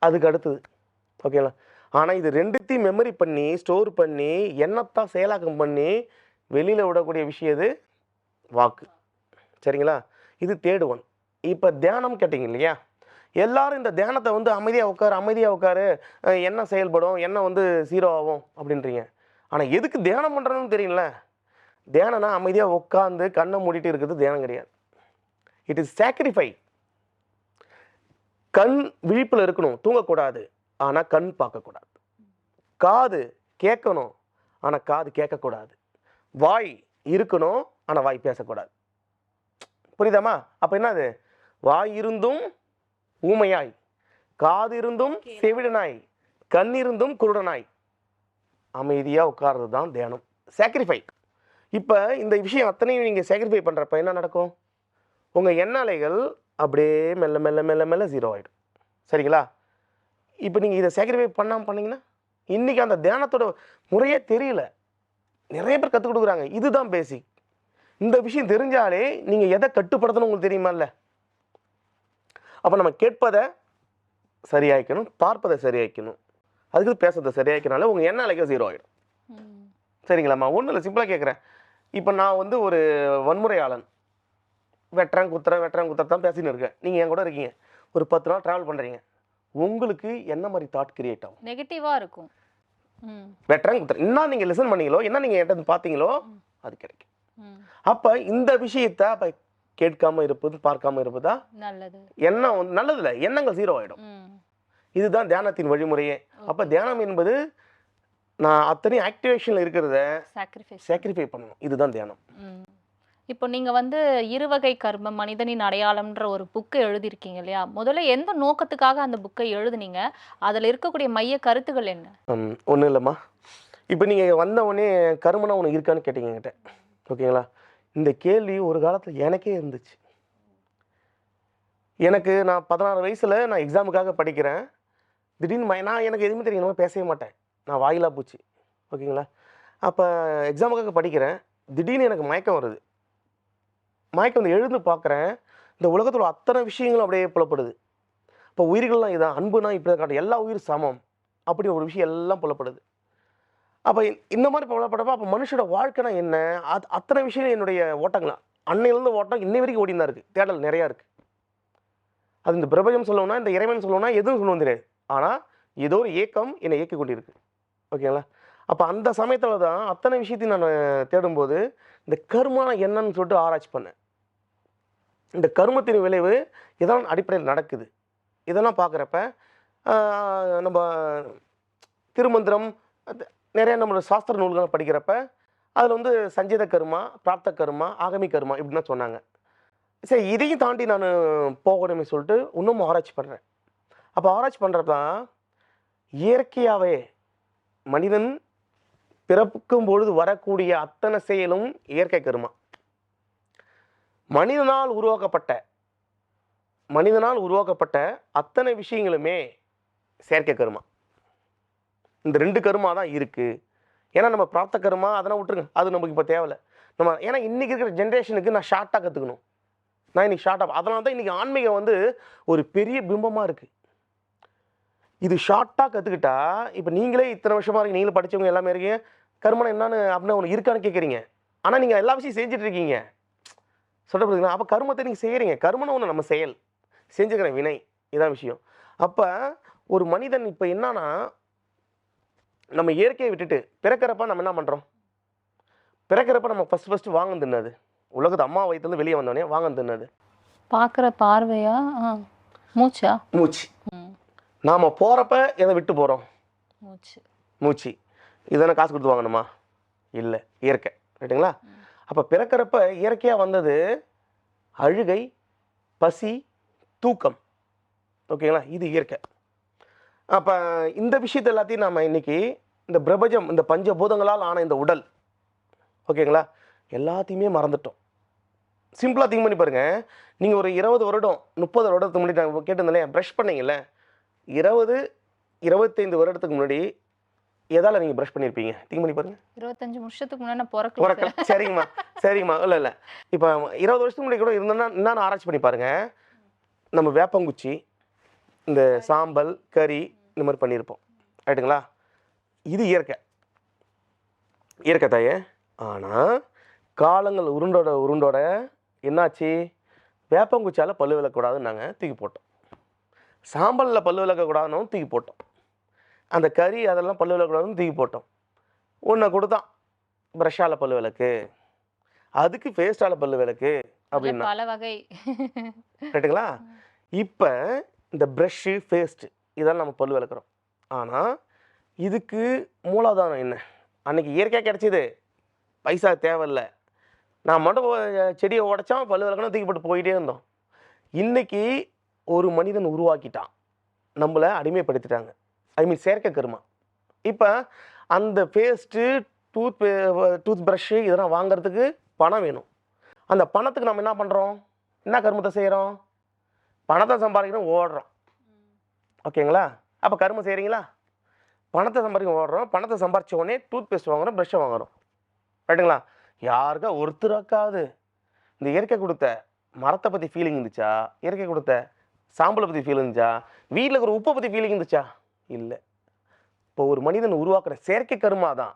அதுக்கு அடுத்தது. ஓகேங்களா? ஆனால் இது ரெண்டுத்தையும் மெமரி பண்ணி ஸ்டோர் பண்ணி எண்ணத்தான் செயலாக்கம் பண்ணி வெளியில் விடக்கூடிய விஷயம் எது? வாக்கு. சரிங்களா? இது தேர்ட் ஒன். இப்போ தியானம் கேட்டிங்க இல்லையா? எல்லாரும் இந்த தியானத்தை வந்து அமைதியாக உட்காரு, என்ன செயல்படும், என்ன வந்து 0 ஆகும் அப்படின்றீங்க. ஆனால் எதுக்கு தியானம் பண்ணுறதுன்னு தெரியல. தியானம்னா அமைதியாக உட்காந்து கண்ணை மூடிட்டு இருக்கிறது தியானம் கிடையாது. It is sacrifice. கண் விழிப்பில் இருக்கணும், தூங்கக்கூடாது. ஆனால் கண் பார்க்கக்கூடாது. காது கேட்கணும், ஆனால் காது கேட்கக்கூடாது. வாய் இருக்கணும், ஆனால் வாய் பேசக்கூடாது. புரியுதாம்மா? அப்போ என்னது? வாய் இருந்தும் ஊமையாய், காது இருந்தும் செவிடனாய், கண் இருந்தும் குருடனாய் அமைதியாக உட்கார்றது தான் தியானம். சாக்ரிஃபை. இப்போ இந்த விஷயம் அத்தனையும் நீங்கள் சாக்ரிஃபை பண்ணுறப்ப என்ன நடக்கும்? உங்கள் எண்ண அலைகள் அப்படியே மெல்ல மெல்ல மெல்ல மெல்ல ஜீரோ ஆகிடும். சரிங்களா? இப்போ நீங்கள் இதை சாக்ரிஃபை பண்ணாமல் பண்ணீங்கன்னா இன்றைக்கி அந்த தியானத்தோட முறையே தெரியல. நிறைய பேர் கற்றுக் கொடுக்குறாங்க. இதுதான் பேசிக். இந்த விஷயம் தெரிஞ்சாலே நீங்கள் எதை கட்டுப்படுத்தணும் உங்களுக்கு தெரியுமா? இல்லை. அப்போ நம்ம கேட்பதை சரியாக்கணும், பார்ப்பதை சரியாக்கணும், அதுக்கு பேசுறதை சரியாக்கினாலே உங்கள் எண்ண அலைகள் ஜீரோ ஆகிடும். சரிங்களாம்மா? ஒன்றும் இல்லை, சிம்பிளாக கேட்குறேன். இப்போ நான் வந்து ஒரு வன்முறையாளன், வெட்டுறேன் குத்துறேன் தான் பேசின்னு இருக்கேன். நீங்கள் என் கூட இருக்கீங்க, ஒரு 10 நாள் ட்ராவல் பண்ணுறீங்க. உங்களுக்கு என்ன மாதிரி தாட் கிரியேட் ஆகும்? நெகட்டிவாக இருக்கும். வெட்டுறேன் குத்துறேன் என்ன நீங்கள் லிசன் பண்ணீங்களோ, என்ன நீங்கள் என்கிட்ட பார்த்தீங்களோ அது கிடைக்கும். அப்போ இந்த விஷயத்த அப்போ கேட்காம இருப்பது, பார்க்காம இருப்பதா நல்லது? எண்ணம் நல்லது இல்லை, எண்ணங்கள் ஜீரோ ஆகிடும். இதுதான் தியானத்தின் வழிமுறையே. அப்போ தியானம் என்பது நான் அத்தனை ஆக்டிவேஷனில் இருக்கிறத சாக்ரிஃபை பண்ணணும். இதுதான் தியானம். இப்போ நீங்க வந்து இருவகை கர்மம் மனிதனின் அடையாளம்ன்ற ஒரு புக்கை எழுதியிருக்கீங்க இல்லையா? முதல்ல எந்த நோக்கத்துக்காக அந்த புக்கை எழுதுனீங்க? அதில் இருக்கக்கூடிய மைய கருத்துக்கள் என்ன? ஒன்றும் இல்லைம்மா, இப்போ நீங்கள் வந்த உடனே கர்மனா உனக்கு இருக்கான்னு கேட்டீங்க என்கிட்ட. ஓகேங்களா? இந்த கேள்வி ஒரு காலத்தில் எனக்கே இருந்துச்சு. எனக்கு நான் 16 வயசில் நான் எக்ஸாமுக்காக படிக்கிறேன். திடீர்னு நான் எனக்கு எதுவுமே தெரியும், பேசவே மாட்டேன், நான் வாயிலா பூச்சி. ஓகேங்களா? அப்போ எக்ஸாமுக்காக படிக்கிறேன். திடீர்னு எனக்கு மயக்கம் வருது. மயக்கம் வந்து எழுந்து பார்க்குறேன், இந்த உலகத்தில் அத்தனை விஷயங்களும் அப்படியே புலப்படுது. இப்போ உயிர்கள்லாம் இதான், அன்புனா இப்படி தான் காட்டும், எல்லா உயிர் சமம் அப்படி ஒரு விஷயம் எல்லாம் புலப்படுது. அப்போ இந்த மாதிரி புலப்படப்போ அப்போ மனுஷோட வாழ்க்கைனா என்ன, அத்தனை விஷயம் என்னுடைய ஓட்டங்களா அன்னையிலேருந்து ஓட்டம் இன்னை வரைக்கும் ஓடின்னு தான் இருக்குது. தேடல் நிறையா இருக்குது. அது இந்த பிரபஞ்சம் சொல்லணும்னா, இந்த இறைவன் சொல்லணும்னா எதுவும் சொல்லுவோம் தெரியாது. ஆனால் ஏதோ ஒரு ஏக்கம் என்னை இயக்கி கொண்டிருக்கு. ஓகேங்களா? அப்போ அந்த சமயத்தில் தான் அத்தனை விஷயத்தையும் நான் தேடும்போது இந்த கர்மனா என்னன்னு சொல்லிட்டு ஆராய்ச்சி பண்ணேன். இந்த கர்மத்தின் விளைவு இதெல்லாம் அடிப்படையில் நடக்குது. இதெல்லாம் பார்க்குறப்ப நம்ம திருமந்திரம் நிறைய நம்மளோட சாஸ்திர நூல்களை படிக்கிறப்ப அதில் வந்து சஞ்சித கர்மா, பிராப்த கர்மா, ஆகமி கர்மா இப்படின்னா சொன்னாங்க. சரி, இதையும் தாண்டி நான் போகணுமே சொல்லிட்டு இன்னும் ஆராய்ச்சி பண்ணுறேன். அப்போ ஆராய்ச்சி பண்ணுறப்ப தான் இயற்கையாகவே மனிதன் பிறக்கும் பொழுது வரக்கூடிய அத்தனை செயலும் இயற்கை கர்மா. மனிதனால் உருவாக்கப்பட்ட அத்தனை விஷயங்களுமே செயற்கை கர்மா. இந்த 2 கர்மா தான் இருக்குது. ஏன்னா நம்ம பிராப்த கர்மா அதெல்லாம் விட்டுருங்க, அது நமக்கு இப்போ தேவையில்லை. நம்ம ஏன்னா இன்றைக்கி இருக்கிற ஜென்ரேஷனுக்கு நான் ஷார்ட்டாக கற்றுக்கணும். நான் இன்றைக்கி ஷார்ட்டாக, அதனால தான் இன்றைக்கி ஆன்மீகம் வந்து ஒரு பெரிய பிம்பமாக இருக்குது. இது ஷார்ட்டாக கற்றுக்கிட்டா இப்போ நீங்களே இத்தனை வருஷமாக இருக்கீங்க, நீங்களும் படித்தவங்க எல்லாமே இருக்கீங்க, கர்மனை என்னன்னு அப்படின்னு ஒன்று இருக்கான்னு கேட்குறீங்க. ஆனால் நீங்கள் எல்லா விஷயம் செஞ்சிட்ருக்கீங்க. சொல்ல அப்போ கர்மத்தை நீங்கள் செய்கிறீங்க. கர்மனை ஒன்று நம்ம செயல் செஞ்சுக்கிற வினை, இதான் விஷயம். அப்போ ஒரு மனிதன் இப்போ என்னன்னா, நம்ம இயற்கையை விட்டுட்டு பிறக்கிறப்ப நம்ம என்ன பண்ணுறோம்? பிறக்கிறப்ப நம்ம ஃபஸ்ட்டு வாங்க தின்னது, உலகத்து அம்மா வயிற்றுலேருந்து வெளியே வந்தோடனே வாங்க தின்னது பார்க்குற பார்வையா, மூச்சு. நாம் போகிறப்ப எதை விட்டு போகிறோம்? மூச்சு. இதெல்லாம் காசு கொடுத்து வாங்கணுமா? இல்லை, இயற்கை. ரைட்டுங்களா? அப்போ பிறக்கிறப்ப இயற்கையாக வந்தது அழுகை, பசி, தூக்கம். ஓகேங்களா? இது இயற்கை. அப்போ இந்த விஷயத்தை எல்லாத்தையும் நாம் இன்றைக்கி இந்த பிரபஞ்சம், இந்த பஞ்சபூதங்களால் ஆன இந்த உடல், ஓகேங்களா, எல்லாத்தையுமே மறந்துட்டோம். சிம்பிளாக திங்க் பண்ணி பாருங்கள். நீங்கள் ஒரு 20 வருடம் 30 வருடத்துக்கு முன்னாடி நான் கேட்டிருந்தேன் ப்ரஷ் பண்ணீங்கல்ல, 20-25 வருடத்துக்கு முன்னாடி எதால் நீங்கள் ப்ரஷ் பண்ணியிருப்பீங்க? திங்க் பண்ணி பாருங்கள். 25 வருஷத்துக்கு முன்னாடி பிறக்கல. சரிங்கம்மா. இல்லை இப்போ 20 வருஷத்துக்கு முன்னாடி கூட இருந்தோன்னா என்னன்னு ஆராய்ச்சி பண்ணி பாருங்கள். நம்ம வேப்பங்குச்சி, இந்த சாம்பல், கறி இந்த மாதிரி பண்ணியிருப்போம். ரைட்டுங்களா? இது இயற்கை தாயே. ஆனால் காலங்கள் உருண்டோட என்னாச்சு? வேப்பங்குச்சியால் பல்லு விளக்கக்கூடாதுன்னு நாங்கள் தூக்கி போட்டோம். சாம்பலில் பல்லு விளக்கக்கூடாதுன்னு தூக்கி போட்டோம். அந்த கறி அதெல்லாம் பல்லு விளக்கக்கூடாதுன்னு தூக்கி போட்டோம். ஒன்றை கொடுத்தான், ப்ரஷ்ஷால் பல்லு விளக்கு, அதுக்கு பேஸ்டால் பல்லு விளக்கு அப்படின்னா பல வகை. ரைட்டுங்களா? இப்போ இந்த ப்ரஷ்ஷு, பேஸ்ட்டு இதெல்லாம் நம்ம பல்லு விளக்குறோம். ஆனால் இதுக்கு மூலாதாரம் என்ன? அன்றைக்கி இயற்கையாக கிடச்சிது, பைசா தேவையில்லை, நான் மட்டும் செடியை உடைச்சா பல்லு விளக்கணும் தூக்கி போட்டு போயிட்டே இருந்தோம். இன்றைக்கி ஒரு மனிதன் உருவாக்கிட்டான், நம்மளை அடிமைப்படுத்திட்டாங்க. ஐ மீன் செயற்கை கர்மா. இப்போ அந்த பேஸ்ட்டு, டூத் டூத் ப்ரஷ்ஷு இதெல்லாம் வாங்குறதுக்கு பணம் வேணும். அந்த பணத்துக்கு நம்ம என்ன பண்ணுறோம்? என்ன கர்மத்தை செய்கிறோம்? பணத்தை சம்பாதிக்கிறோம், ஓடுறோம். ஓகேங்களா? அப்போ கர்மம் செய்கிறீங்களா? பணத்தை சம்பாதிக்க ஓடுறோம். பணத்தை சம்பாரிச்ச உடனே டூத் பேஸ்ட் வாங்குறோம், ப்ரஷ்ஷை வாங்குறோம். ரைட்டுங்களா? யாருக்கா ஒருத்தருக்காவது இந்த இயற்கை கொடுத்த மரத்தை பற்றி ஃபீலிங் இருந்துச்சா? இயற்கை கொடுத்த சாம்பலை பற்றி ஃபீல் இருந்துச்சா? வீட்டில் இருக்கிற உப்பை பற்றி ஃபீலிங் இருந்துச்சா? இல்லை. இப்போ ஒரு மனிதன் உருவாக்குற செயற்கை கர்மா தான்.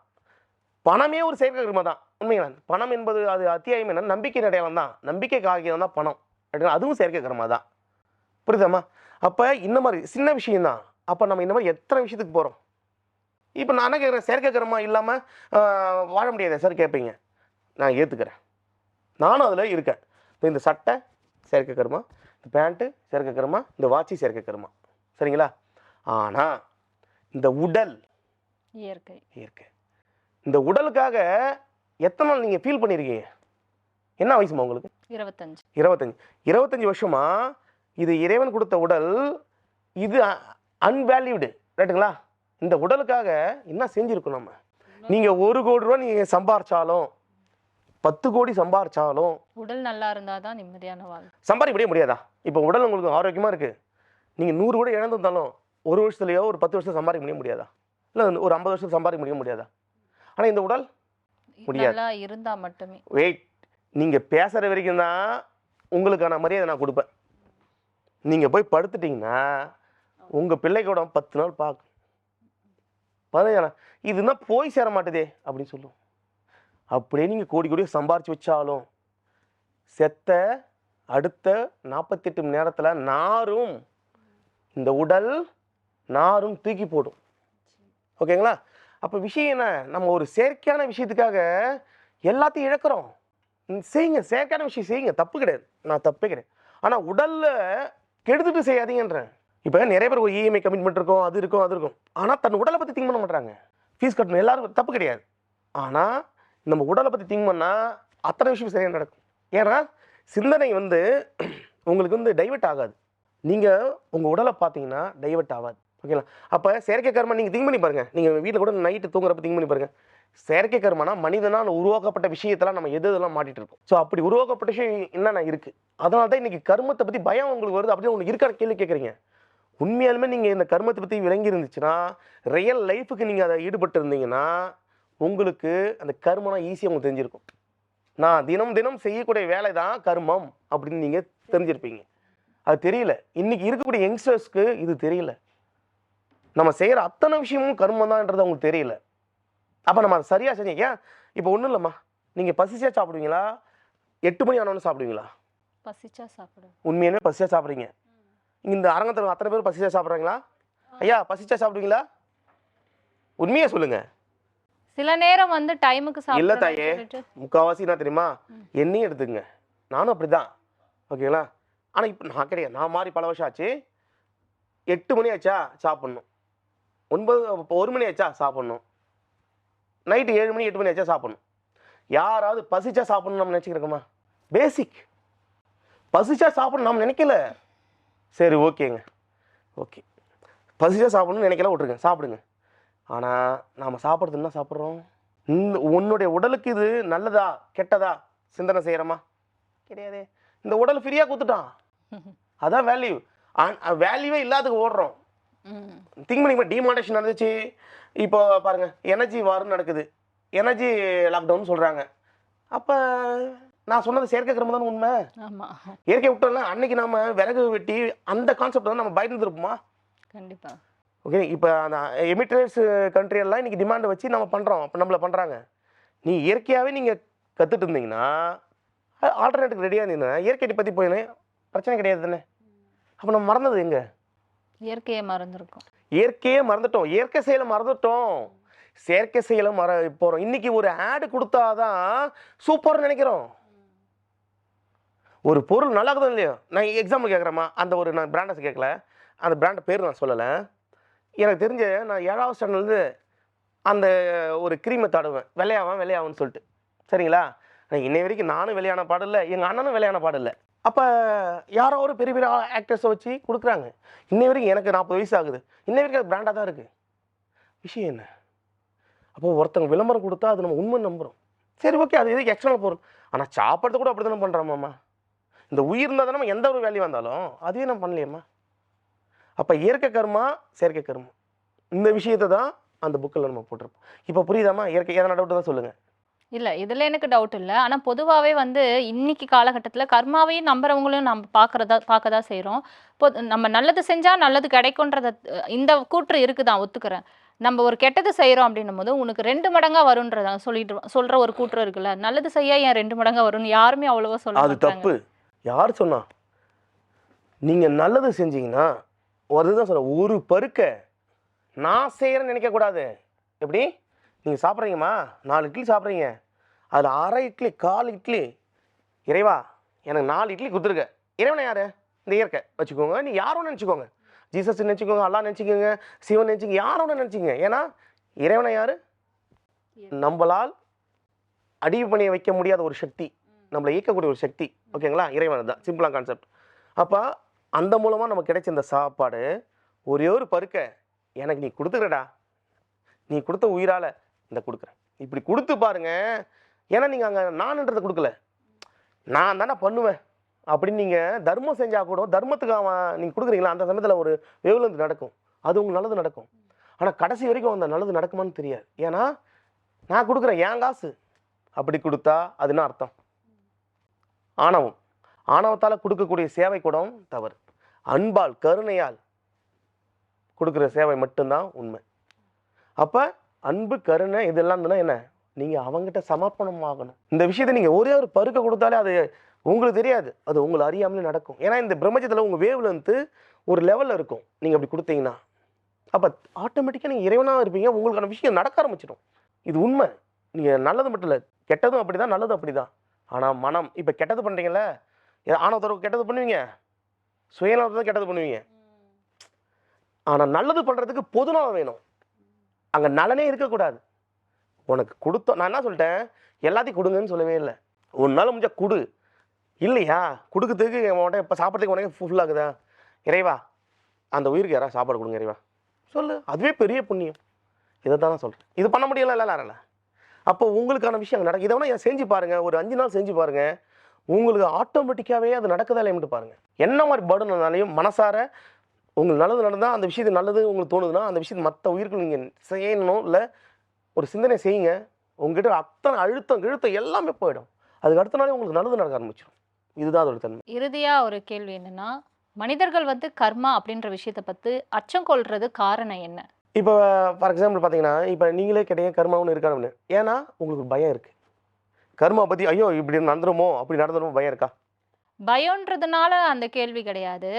பணமே ஒரு செயற்கை கர்மா தான். உண்மைங்களா? பணம் என்பது அது அத்தியாயம் என்ன? நம்பிக்கை அடையாளம் தான். நம்பிக்கை காகியம் தான் பணம். ரைட்டுங்களா? அதுவும் செயற்கை கர்மா தான். புரியுதாம்மா? அப்போ இந்த மாதிரி சின்ன விஷயம் தான். அப்போ நம்ம இந்த மாதிரி எத்தனை விஷயத்துக்கு போகிறோம்? இப்போ நான் என்ன கேட்குறேன், செயற்கை கர்மா இல்லாமல் வாழ முடியாதே சார் கேட்பீங்க. நான் ஏற்றுக்கிறேன், நானும் அதில் இருக்கேன். இப்போ இந்த சட்டை செயற்கை கர்மா, இந்த பேண்ட்டு செயற்கை கர்மா, இந்த வாட்சி செயற்கை கர்மா, சரிங்களா? ஆனால் இந்த உடல் இயற்கை. இயற்கை. இந்த உடலுக்காக எத்தனை நாள் நீங்கள் ஃபீல் பண்ணியிருக்கீங்க? என்ன வயசுமா உங்களுக்கு? 25. 25 வருஷமா இது இறைவன் கொடுத்த உடல், இது அன்வேல்யூடு. ரைட்டுங்களா? இந்த உடலுக்காக என்ன செஞ்சுருக்கோம் நம்ம? நீங்கள் 1 கோடி ரூபா நீங்கள் சம்பாரிச்சாலும் 10 கோடி சம்பாரிச்சாலும் உடல் நல்லா இருந்தால் தான் நிம்மதியான வாழ்க்கை. சம்பாதிக்க முடியாதா? இப்போ உடல் உங்களுக்கு ஆரோக்கியமாக இருக்குது, நீங்கள் 100 கோடி இழந்திருந்தாலும் 1 வருஷத்துலையோ ஒரு 10 வருஷம் சம்பாதிக்க முடியாதா? இல்லை ஒரு 50 வருஷம் சம்பாதிக்க முடியாதா? ஆனால் இந்த உடல் முடியாது. நல்லா இருந்தா மட்டுமே. வெயிட், நீங்கள் பேசுகிற வரைக்கும் தான் உங்களுக்கான மரியாதை நான் கொடுப்பேன். நீங்கள் போய் படுத்துட்டிங்கன்னா உங்கள் பிள்ளைக்கூட 10 நாள் பார்க்கும். பார்த்தீங்களா? இதுனா போய் சேர மாட்டுதே அப்படின்னு சொல்லுவோம். அப்படியே நீங்கள் கோடி கோடியாக சம்பாரிச்சு வச்சாலும் செத்த அடுத்த 48 மணி நேரத்தில் நாரும், இந்த உடல் நாரும் தூக்கி போடும். ஓகேங்களா? அப்போ விஷயம் என்ன? நம்ம ஒரு செயற்கையான விஷயத்துக்காக எல்லாத்தையும் இழக்கிறோம். செய்யுங்க, செயற்கையான விஷயம் செய்யுங்க, தப்பு கிடையாது, நான் தப்பே கிடையாது. ஆனால் உடலில் கெடுத்துட்டு செய்யாதீங்கன்றேன். இப்போ நிறைய பேர் ஒரு இஎம்ஐ கமிட்மெண்ட் இருக்கும், அது இருக்கும், அது இருக்கும். ஆனால் தன் உடலை பற்றி திங்க் பண்ண மாட்டாங்க. ஃபீஸ் கட்டணும், எல்லாரும் தப்பு கிடையாது. ஆனால் நம்ம உடலை பற்றி திங்க் பண்ணால் அத்தனை விஷயம் சரியாக நடக்கும். ஏன்னா சிந்தனை உங்களுக்கு டைவர்ட் ஆகாது. நீங்கள் உங்கள் உடலை பார்த்தீங்கன்னா டைவர்ட் ஆகாது. ஓகேங்களா? அப்போ செயற்கை கர்மா நீங்கள் திங்க் பண்ணி பாருங்கள். நீங்கள் வீட்டில் கூட நைட்டு தூங்குறப்ப திங்க் பண்ணி பாருங்கள். செயற்கை கர்மனா மனிதனால் உருவாக்கப்பட்ட விஷயத்தெல்லாம் நம்ம எதெல்லாம் மாட்டிட்டு இருக்கோம். ஸோ அப்படி உருவாக்கப்பட்ட விஷயம் என்னென்ன இருக்குது? அதனால தான் இன்றைக்கி கர்மத்தை பற்றி பயம் உங்களுக்கு வருது. அப்படின்னு உங்களுக்கு இருக்கிற கேள்வி கேட்குறீங்க. உண்மையாலுமே நீங்கள் இந்த கர்மத்தை பற்றி விளங்கி இருந்துச்சுன்னா, ரியல் லைஃபுக்கு நீங்கள் அதை ஈடுபட்டு இருந்தீங்கன்னா உங்களுக்கு அந்த கர்மனா ஈஸியாக உங்களுக்கு தெரிஞ்சிருக்கும். நான் தினம் தினம் செய்யக்கூடிய வேலை தான் கர்மம் அப்படின்னு நீங்கள் தெரிஞ்சிருப்பீங்க. அது தெரியல. இன்றைக்கி இருக்கக்கூடிய யங்ஸ்டர்ஸ்க்கு இது தெரியல. நம்ம செய்கிற அத்தனை விஷயமும் கர்மம் தான்ன்றது அவங்களுக்கு தெரியல. அப்போ நம்ம அதை சரியாக செஞ்சீங்க. ஏன் இப்போ ஒன்றும் இல்லைம்மா, நீங்கள் பசிச்சா சாப்பிடுவீங்களா? 8 மணி ஆனோன்னு சாப்பிடுவீங்களா? பசிச்சா சாப்பிடுவேன். உண்மையாலுமே பசிச்சா சாப்பிட்றீங்க? இந்த அரங்கத்தில் அத்தனை பேர் பசிச்சா சாப்பிட்றாங்களா? ஐயா பசிச்சா சாப்பிடுவீங்களா? உண்மையாக சொல்லுங்கள். சில நேரம் டைமுக்கு இல்லை சாப்பிடுவேன் தாயே, சொல்லிட்டு. முக்கால்வாசி என்ன தெரியுமா, என்னையும் எடுத்துக்கங்க, நானும் அப்படி தான். ஓகேங்களா? ஆனால் இப்போ நான் கிடையாது, நான் மாறி பல வருஷம் ஆச்சு. 8 மணி ஆச்சா சாப்பிட்ணும், 1 மணி ஆச்சா சாப்பிட்ணும், நைட்டு 7 மணி 8 மணி ஆச்சா சாப்பிட்ணும். யாராவது பசிச்சா சாப்பிட்ணும் நம்ம நினச்சிக்கிறோமா? பேசிக் பசிச்சா சாப்பிடணும் நம்ம நினைக்கல. சரி ஓகேங்க, ஓகே, பசிச்சா சாப்பிடணும்னு நினைக்கல, விட்ருங்க, சாப்பிடுங்க. ஆனால் நாம் சாப்பிட்றது என்ன சாப்பிட்றோம்? உன்னுடைய உடலுக்கு இது நல்லதா கெட்டதா சிந்தனை செய்கிறோமா? கிடையாதே. இந்த உடல் ஃப்ரீயாக கொடுத்துட்டான், அதான் வேல்யூ. வேல்யூவே இல்லாததுக்கு ஓடுறோம். திங்க் பண்ணி டிமாண்டேஷன் நடந்துச்சு. இப்போ பாருங்கள், எனர்ஜி வார்னு நடக்குது, எனர்ஜி லாக்டவுன் சொல்கிறாங்க. அப்போ நான் சொன்னது செயற்கை கிரமம் தானே உண்மை. ஆமாம், இயற்கை விட்டோம்னா அன்னைக்கு நம்ம விறகு வெட்டி அந்த கான்செப்ட் தான் நம்ம பயந்து இருப்போமா? கண்டிப்பாக. ஓகே, இப்போ அந்த எமிட்டர்ஸ் கண்ட்ரியெல்லாம் இன்றைக்கி டிமாண்டை வச்சு நம்ம பண்ணுறோம், அப்போ நம்மளை பண்ணுறாங்க. நீ இயற்கையாகவே நீங்கள் கற்றுட்டு இருந்தீங்கன்னா, ஆல்டர்னேட்டிவ் ரெடியாக இருந்தீங்கன்னா இயற்கையை பற்றி போயினேன், பிரச்சனை கிடையாது தானே. அப்போ நம்ம மறந்தது எங்கே? இயற்கையை மறந்துருக்கோம். இயற்கையே மறந்துட்டோம், இயற்கை செயலை மறந்துட்டோம், செயற்கை செயலை போகிறோம். இன்றைக்கி ஒரு ஆடு கொடுத்தாதான் சூப்பர்னு நினைக்கிறோம். ஒரு பொருள் நல்லா இருக்குதோ இல்லையோ, நான் எக்ஸாம்பிள் கேட்குறேம்மா, அந்த ஒரு நான் பிராண்டஸ் கேட்கல, அந்த பிராண்ட் பேர் நான் சொல்லலை. எனக்கு தெரிஞ்ச நான் 7வது ஸ்டாண்டர்ட்லேருந்து அந்த ஒரு க்ரீமை தடுவேன், விளையாவன்னு சொல்லிட்டு. சரிங்களா? நான் இன்னை வரைக்கும் நானும் விளையான பாடு இல்லை, எங்கள் அண்ணனும் விளையான பாடு இல்லை. அப்போ யாரோ ஒரு பெரிய பெரிய ஆக்டர்ஸை வச்சு கொடுக்குறாங்க. இன்னை வரைக்கும் எனக்கு 40 வயசு ஆகுது, இன்னை வரைக்கும் அது பிராண்டாக தான் இருக்குது. விஷயம் என்ன? அப்போ ஒருத்தவங்க விளம்பரம் கொடுத்தா அது நம்ம உண்மை நம்புகிறோம். சரி ஓகே, அது எதுக்கு எக்ஸ்டர்னல் பொருள். ஆனால் சாப்பிட்றது கூட அப்படி தானே பண்ணுறோம்மா. இந்த உயிர் இருந்தால் தானே நம்ம எந்த ஒரு வேல்யூ வந்தாலும் அதையும் நம்ம பண்ணலையம்மா. அப்போ இயற்கை கர்மா, செயற்கை கர்மா, இந்த விஷயத்தை தான் அந்த புக்கில் நம்ம போட்டிருப்போம். இப்போ புரியுதாம்மா? இயற்கை எதனா டவுட் தான் சொல்லுங்கள். இல்ல இதுல எனக்கு டவுட் இல்ல. ஆனா பொதுவாவே வந்து இன்னைக்கு காலகட்டத்துல கர்மாவையும் நம்புறவங்களையும் நம்ம பார்க்க தான் செய்றோம். நம்ம நல்லது செஞ்சா நல்லது கிடைக்கும்ன்றத இந்த கூற்று இருக்குதான், ஒத்துக்கிறேன். நம்ம ஒரு கெட்டது செய்றோம் அப்படின்னும்போது உனக்கு 2 மடங்கா வரும்ன்றத சொல்ற ஒரு கூற்று இருக்குல்ல. நல்லது செய்ய ஏன் 2 மடங்கா வரும்னு யாருமே அவ்வளவா சொல்ல அது மாட்டாங்க. தப்பு. யார் சொன்னா? நீங்க நல்லது செஞ்சீங்கன்னா, அதுதான் சொல்றேன், ஒரு பருக்க நான் செய்யறேன்னு நினைக்க கூடாது. எப்படி? நீங்க சாப்பிட்றீங்கம்மா, 4 இட்லி சாப்பிட்றீங்க, அதில் 1/2 இட்லி 1/4 இட்லி இறைவா எனக்கு 4 இட்லி கொடுத்துருக்க. இறைவனை யாரு? இந்த இயற்கை வச்சுக்கோங்க. நீ யாரும் நினச்சிக்கோங்க, ஜீசஸ் நினச்சிக்கோங்க, அல்லா நினச்சிக்கோங்க, சிவன் நினச்சிங்க, யாரும் நினச்சிங்க. ஏன்னா இறைவனை யாரு? நம்மளால் அடிவு பண்ணி வைக்க முடியாத ஒரு சக்தி, நம்மளை இயக்கக்கூடிய ஒரு சக்தி. ஓகேங்களா? இறைவன் தான் சிம்பிளான கான்செப்ட். அப்போ அந்த மூலமாக நமக்கு கிடைச்ச இந்த சாப்பாடு ஒரே ஒரு பருக்க எனக்கு நீ கொடுத்துக்கிறடா, நீ கொடுத்த உயிரால் இந்த கொடுக்குறேன், இப்படி கொடுத்து பாருங்க. ஏன்னா நீங்கள் அங்கே நான்ன்றதை கொடுக்கல, நான் தானே பண்ணுவேன் அப்படின்னு நீங்கள் தர்மம் செஞ்சால் கூட தர்மத்துக்கு நீங்கள் கொடுக்குறீங்களா, அந்த சமயத்தில் ஒரு வேவ்லென்த் நடக்கும், அது உங்களுக்கு நல்லது நடக்கும். ஆனால் கடைசி வரைக்கும் அந்த நல்லது நடக்குமான்னு தெரியாது. ஏன்னா நான் கொடுக்குறேன் என் காசு, அப்படி கொடுத்தா அதுன்னு அர்த்தம் ஆணவம். ஆணவத்தால் கொடுக்கக்கூடிய சேவை கூட தவறு. அன்பால் கருணையால் கொடுக்குற சேவை மட்டும்தான் உண்மை. அப்போ அன்பு கருணை இதெல்லாம் என்ன, நீங்கள் அவங்ககிட்ட சமர்ப்பணம் ஆகணும். இந்த விஷயத்தை நீங்கள் ஒரே ஒரு பருக்க கொடுத்தாலே அது உங்களுக்கு தெரியாது, அது உங்களை அறியாமலே நடக்கும். ஏன்னா இந்த பிரம்மச்சத்தில் உங்கள் வேவ்லென்த்து ஒரு லெவலில் இருக்கும். நீங்கள் அப்படி கொடுத்தீங்கன்னா அப்போ ஆட்டோமேட்டிக்காக நீங்கள் இறைவனாக இருப்பீங்க, உங்களுக்கான விஷயம் நடக்க ஆரம்பிச்சிடும். இது உண்மை. நீங்கள் நல்லது மட்டும் இல்லை, கெட்டதும் அப்படி தான், நல்லதும் அப்படி தான். ஆனால் மனம் இப்போ கெட்டது பண்ணுறீங்கள, ஆணவத்தோடு கெட்டது பண்ணுவீங்க, சுயநலத்தை கெட்டது பண்ணுவீங்க. ஆனால் நல்லது பண்ணுறதுக்கு பொதுநலம் வேணும், அங்கே நலனே இருக்கக்கூடாது. உனக்கு கொடுத்தோம், நான் என்ன சொல்லிட்டேன், எல்லாத்தையும் கொடுங்கன்னு சொல்லவே இல்லை. ஒரு நாள் முடிஞ்சால் கொடு, இல்லையா கொடுக்கறதுக்கு உடனே இப்போ சாப்பிட்றதுக்கு உடனே ஃபுல்லாகுதா, இறைவா அந்த உயிருக்கு யாராவது சாப்பாடு கொடுங்க இறைவா சொல்லு, அதுவே பெரிய புண்ணியம். இதை தான் நான் சொல்கிறேன். இது பண்ண முடியல இல்லை. அப்போ உங்களுக்கான விஷயம் நடக்கும். இதை வேணால் செஞ்சு பாருங்கள், ஒரு 5 நாள் செஞ்சு பாருங்கள், உங்களுக்கு ஆட்டோமேட்டிக்காகவே அது நடக்குதா இல்லைன்னு பாருங்கள். என்ன மாதிரி படுனாலையும் மனசார உங்களுக்கு நல்லது நடந்தால், அந்த விஷயத்து நல்லது உங்களுக்கு தோணுதுன்னா அந்த விஷயத்தை மற்ற உயிர்கள் நீங்கள் செய்யணும் இல்லை ஒரு சிந்தனை செய்யுங்க, உங்ககிட்ட அத்தனை அழுத்தம் கிழுத்தம் எல்லாமே போயிடும். அதுக்கு அடுத்த நாளே உங்களுக்கு நல்லது நடக்க ஆரம்பிச்சிடும். இதுதான் அதோட தன்மை. இறுதியா ஒரு கேள்வி என்னன்னா, மனிதர்கள் வந்து கர்மா அப்படின்ற விஷயத்தை பற்றி அச்சம் கொள்றது காரணம் என்ன? இப்போ ஃபார் எக்ஸாம்பிள் பார்த்தீங்கன்னா, இப்போ நீங்களே கேட்டீங்க கர்மாவுன்னு இருக்கான்னு. ஏன்னா உங்களுக்கு பயம் இருக்குது. கர்மா பற்றி ஐயோ இப்படி நடந்துருமோ அப்படி நடந்துருமோ பயம் இருக்கா? பயம்ன்றதுனால அந்த கேள்வி கிடையாது.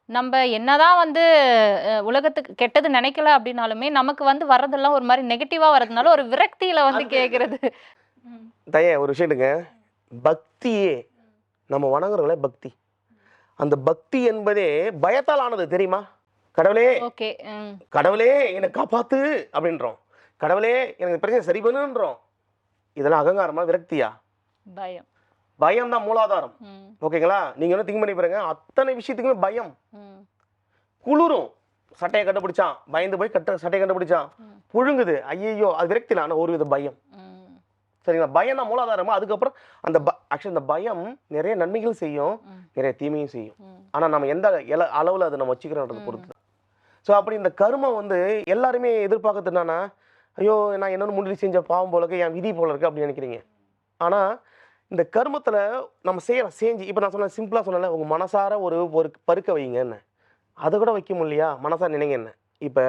நம்ம என்னதான் வந்து உலகத்துக்கு கெட்டது நினைக்கல அப்படின்னாலுமே நமக்கு வந்து வர்றதெல்லாம் ஒரு மாதிரி நெகட்டிவா வர்றதுனால ஒரு விரக்தியில வந்து கேட்கறது. தய ஒரு விஷயத்துங்க, பக்தியே நம்ம வணங்குறோங்களே பக்தி, அந்த பக்தி என்பதே பயத்தால் ஆனது தெரியுமா? கடவுளே ஓகே, கடவுளே என்னை காப்பாத்து அப்படின்றோம், கடவுளே எனக்கு பிரச்சனை சரி பண்ணுன்றோம். இதெல்லாம் அகங்காரமா விரக்தியா? பயம். பயம் தான் மூலாதாரம். ஓகேங்களா? நீங்க என்ன திங்க் பண்ணி பாருங்க, அத்தனை விஷயத்துக்குமே பயம். குளிரும், சட்டையை கண்டுபிடிச்சான், பயந்து போய் சட்டையை கண்டுபிடிச்சான், புழுங்குது, ஐயோ அது விரக்தியிலான ஒரு வித பயம். சரிங்களா? பயம் தான் மூலாதாரமா. அதுக்கப்புறம் அந்த ஆக்சுவலி இந்த பயம் நிறைய நன்மைகள் செய்யும், நிறைய தீமையும் செய்யும். ஆனா நம்ம எந்த அளவுல அதை நம்ம வச்சுக்கிறோன்றது பொறுத்து தான். ஸோ அப்படி இந்த கர்மம் வந்து எல்லாருமே எதிர்பார்க்கறது என்னன்னா, ஐயோ நான் என்னென்னு முன்னாடி செஞ்ச பாவம் போல இருக்கு, என் விதி போல இருக்கு அப்படின்னு நினைக்கிறீங்க. ஆனால் இந்த கர்மத்தில் நம்ம செஞ்சு இப்போ நான் சொன்ன சிம்பிளாக சொன்னல, உங்கள் மனசார ஒரு பருக்க வைங்க என்ன, அதை கூட வைக்க முடியலையா, மனசார நினைங்க என்ன. இப்போ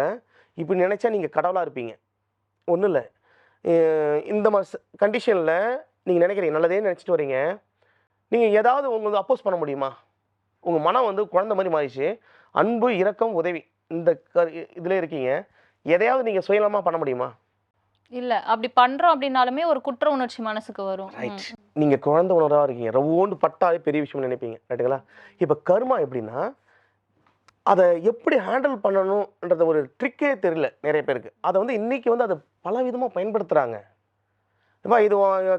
இப்படி நினைச்சா நீங்கள் கடவுளாக இருப்பீங்க. ஒன்றும் இல்லை, இந்த மாதிரி கண்டிஷனில் நீங்கள் நினைக்கிறீங்க, நல்லதே நினச்சிட்டு வரீங்க, நீங்கள் ஏதாவது உங்களுக்கு அப்போஸ் பண்ண முடியுமா? உங்கள் மனம் வந்து குழந்தை மாதிரி மாறிச்சு, அன்பு இரக்கம் உதவி இந்த இதில் இருக்கீங்க, எதையாவது நீங்கள் சுயநலமாக பண்ண முடியுமா? இல்ல. அப்படி பண்றோம் அப்படின்னாலுமே ஒரு குற்ற உணர்ச்சி மனசுக்கு வரும். ரைட். நீங்கள் குழந்தை உணர்வாக இருக்கீங்க, ரவோண்டு பட்டாலே பெரிய விஷயம் நினைப்பீங்க. ரைட்டுங்களா? இப்போ கர்மா எப்படின்னா, அதை எப்படி ஹேண்டில் பண்ணணுன்றத ஒரு ட்ரிக்கே தெரியல நிறைய பேருக்கு. அதை வந்து இன்றைக்கி வந்து அதை பல விதமாக பயன்படுத்துகிறாங்க. இப்போ இது